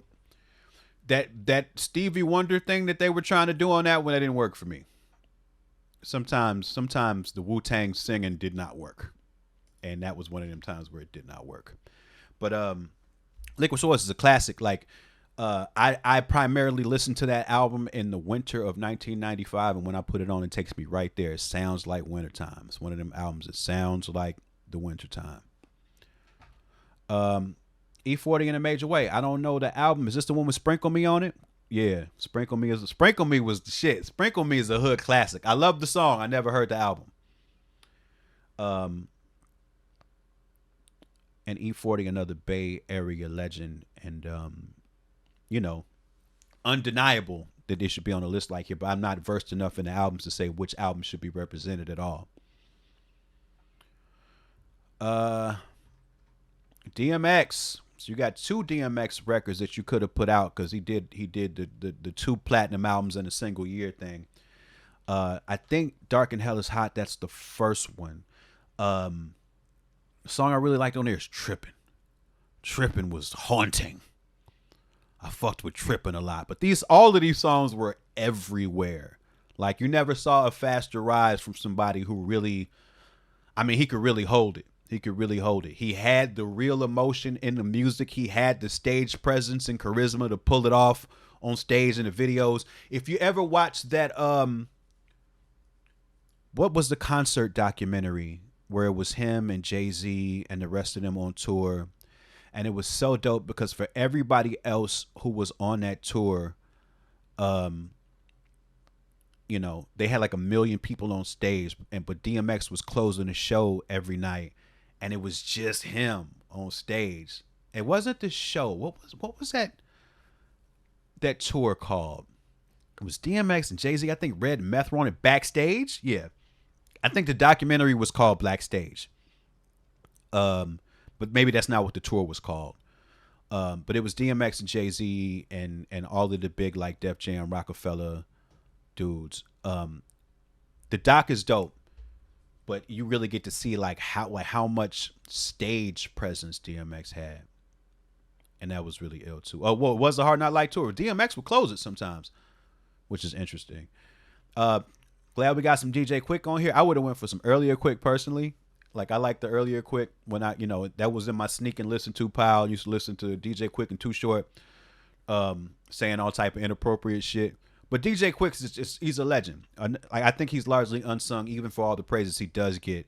That Stevie Wonder thing that they were trying to do on that one, that didn't work for me. Sometimes the Wu-Tang singing did not work, and that was one of them times where it did not work. But Liquid Swords is a classic. Like I primarily listened to that album in the winter of 1995, and when I put it on, it takes me right there. It sounds like wintertime. It's one of them albums that sounds like the wintertime. E40 in a Major Way. I don't know the album. Is this the one with Sprinkle Me on it? Yeah, Sprinkle Me was the shit. Sprinkle Me is a hood classic. I love the song. I never heard the album. And E40, another Bay Area legend, and you know, undeniable that they should be on a list like here. But I'm not versed enough in the albums to say which album should be represented at all. DMX. So you got 2 DMX records that you could have put out because he did the 2 platinum albums in a single year thing. I think Dark and Hell is Hot. That's the first one. The song I really liked on there is Trippin'. Trippin' was haunting. I fucked with Trippin' a lot. But all of these songs were everywhere. Like you never saw a faster rise from somebody who really, I mean, he could really hold it. He could really hold it. He had the real emotion in the music. He had the stage presence and charisma to pull it off on stage in the videos. If you ever watched that, what was the concert documentary where it was him and Jay-Z and the rest of them on tour? And it was so dope because for everybody else who was on that tour, you know, they had like 1 million people on stage, but DMX was closing the show every night. And it was just him on stage. It wasn't the show. What was that tour called? It was DMX and Jay-Z. I think Red and Meth were on it backstage. Yeah. I think the documentary was called Backstage. But maybe that's not what the tour was called. But it was DMX and Jay-Z and all of the big like Def Jam, Rockefeller dudes. The doc is dope. But you really get to see like how much stage presence DMX had, and that was really ill too. Oh, well, it was the Hard Not Light tour. DMX would close it sometimes, which is interesting. Glad we got some DJ Quick on here. I would have went for some earlier Quick personally. Like I like the earlier Quick when I, you know, that was in my sneak and listen to pile. I used to listen to DJ Quick and Too Short, saying all type of inappropriate shit. But DJ Quick he's a legend. I think he's largely unsung, even for all the praises he does get.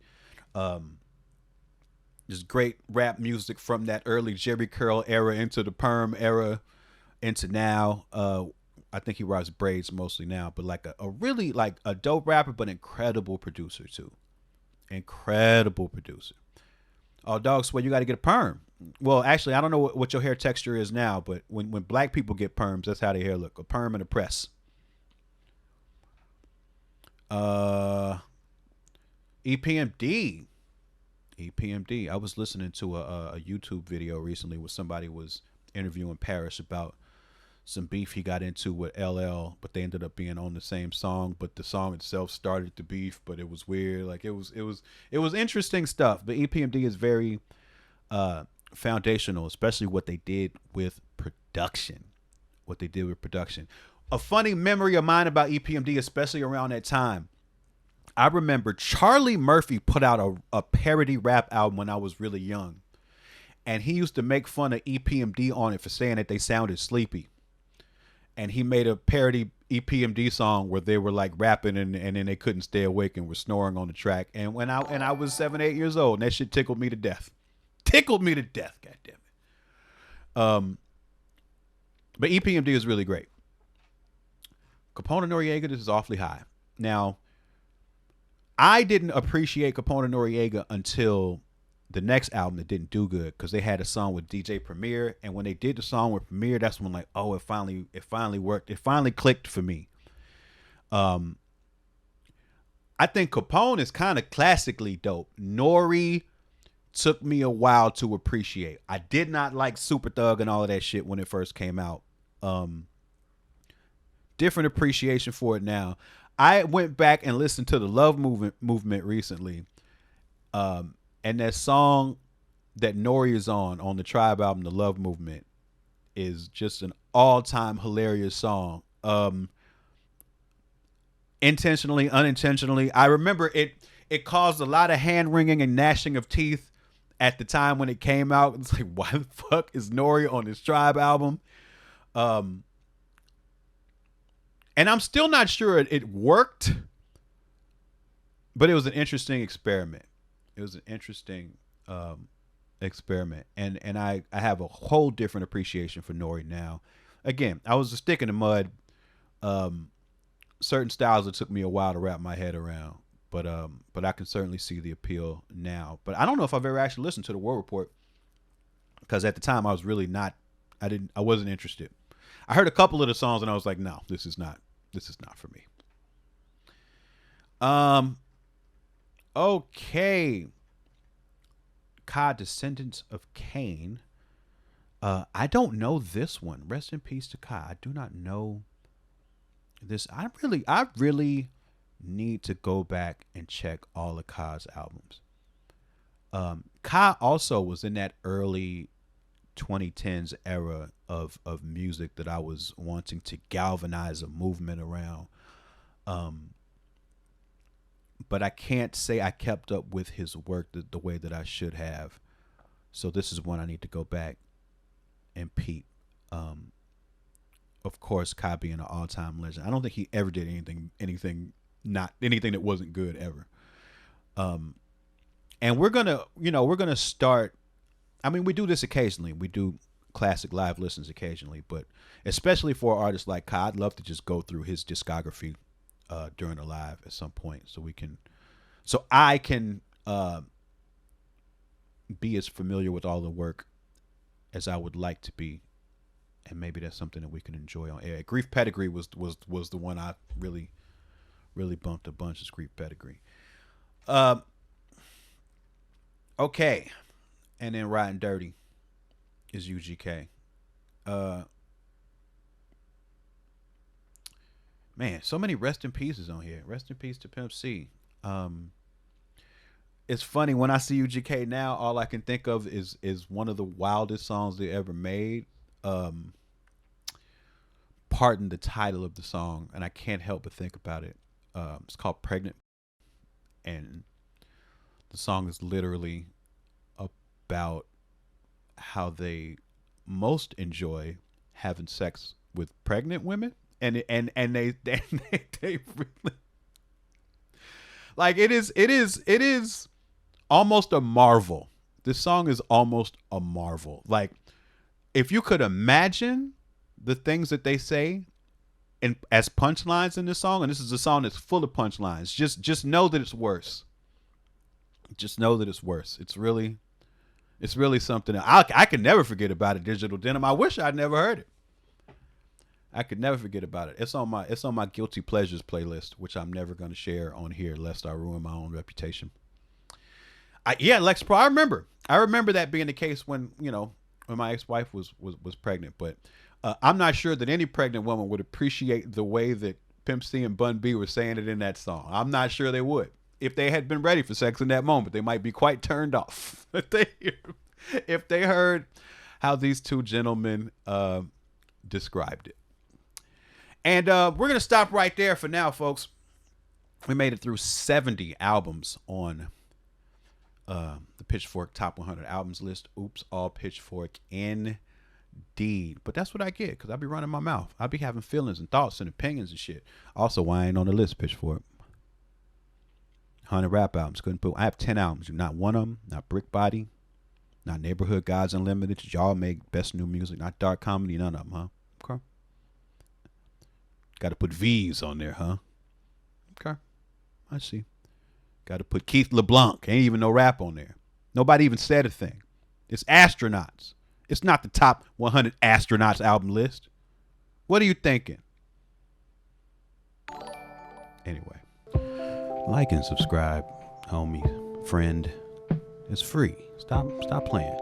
There's great rap music from that early Jerry Curl era into the Perm era into now. I think he rocks braids mostly now, but like a really like a dope rapper, but incredible producer too. Incredible producer. Oh, dog, swear you got to get a perm. Well, actually, I don't know what your hair texture is now, but when black people get perms, that's how their hair look. A perm and a press. EPMD. I was listening to a YouTube video recently where somebody was interviewing Parrish about some beef he got into with LL, but they ended up being on the same song, but the song itself started the beef, but it was weird. Like it was interesting stuff. But EPMD is very foundational, especially what they did with production. A funny memory of mine about EPMD, especially around that time, I remember Charlie Murphy put out a parody rap album when I was really young. And he used to make fun of EPMD on it for saying that they sounded sleepy. And he made a parody EPMD song where they were like rapping and then they couldn't stay awake and were snoring on the track. And when I was 7, 8 years old, and that shit tickled me to death. God damn it. But EPMD is really great. Capone and Noriega, this is awfully high. Now, I didn't appreciate Capone and Noriega until the next album that didn't do good, because they had a song with DJ Premier, and when they did the song with Premier, that's when like, oh, it finally worked. It finally clicked for me. I think Capone is kind of classically dope. Nori took me a while to appreciate. I did not like Super Thug and all of that shit when it first came out. Different appreciation for it now. I went back and listened to the Love Movement recently. And that song that Nori is on the Tribe album, The Love Movement, is just an all-time hilarious song. Intentionally, unintentionally. I remember it caused a lot of hand wringing and gnashing of teeth at the time when it came out. It's like, why the fuck is Nori on this Tribe album? And I'm still not sure it worked, but it was an interesting experiment. It was an interesting experiment, and I have a whole different appreciation for Nori now. Again, I was a stick in the mud. Certain styles it took me a while to wrap my head around, but I can certainly see the appeal now. But I don't know if I've ever actually listened to the War Report, because at the time I was really not. I wasn't interested. I heard a couple of the songs and I was like, no, this is not for me. Okay. Ka, Descendants of Cain. I don't know this one. Rest in peace to Ka. I do not know this. I really need to go back and check all of Ka's albums. Ka also was in that early 2010s era of music that I was wanting to galvanize a movement around. But I can't say I kept up with his work the way that I should have. So this is one I need to go back and peep. Of course, Ka being an all-time legend. I don't think he ever did anything that wasn't good ever. And we're gonna start. I mean, we do this occasionally. We do classic live listens occasionally, but especially for artists like Ka, I'd love to just go through his discography during a live at some point, so I can be as familiar with all the work as I would like to be, and maybe that's something that we can enjoy on air. Grief Pedigree was the one I really bumped a bunch. Is Grief Pedigree. Okay, and then Riding Dirty is UGK. Man, so many rest in pieces on here. Rest in peace to Pimp C. It's funny, when I see UGK now, all I can think of is one of the wildest songs they ever made. Pardon the title of the song, and I can't help but think about it. It's called Pregnant, and the song is literally about how they most enjoy having sex with pregnant women. And they really, like, it is almost a marvel. This song is almost a marvel. Like, if you could imagine the things that they say as punchlines in this song, and this is a song that's full of punchlines, just know that it's worse. Just know that it's worse. It's really something. I can never forget about it. Digital Denim. I wish I'd never heard it. I could never forget about it. It's on my Guilty Pleasures playlist, which I'm never going to share on here lest I ruin my own reputation. Lex Pro. I remember that being the case when my ex-wife was pregnant, but I'm not sure that any pregnant woman would appreciate the way that Pimp C and Bun B were saying it in that song. I'm not sure they would. If they had been ready for sex in that moment, they might be quite turned off. If they heard how these two gentlemen described it. And we're going to stop right there for now, folks. We made it through 70 albums on the Pitchfork Top 100 Albums list. Oops, all Pitchfork indeed. But that's what I get, because I be running my mouth. I be having feelings and thoughts and opinions and shit. Also, why I ain't on the list, Pitchfork? 100 rap albums. Couldn't put. I have 10 albums. Not one of them. Not Brick Body. Not Neighborhood Gods Unlimited. Y'all make best new music. Not Dark Comedy. None of them, huh? Okay. Got to put V's on there, huh? Okay. I see. Got to put Keith LeBlanc. Ain't even no rap on there. Nobody even said a thing. It's astronauts. It's not the top 100 astronauts album list. What are you thinking? Anyway. Like and subscribe, homie, friend. It's free. Stop playing.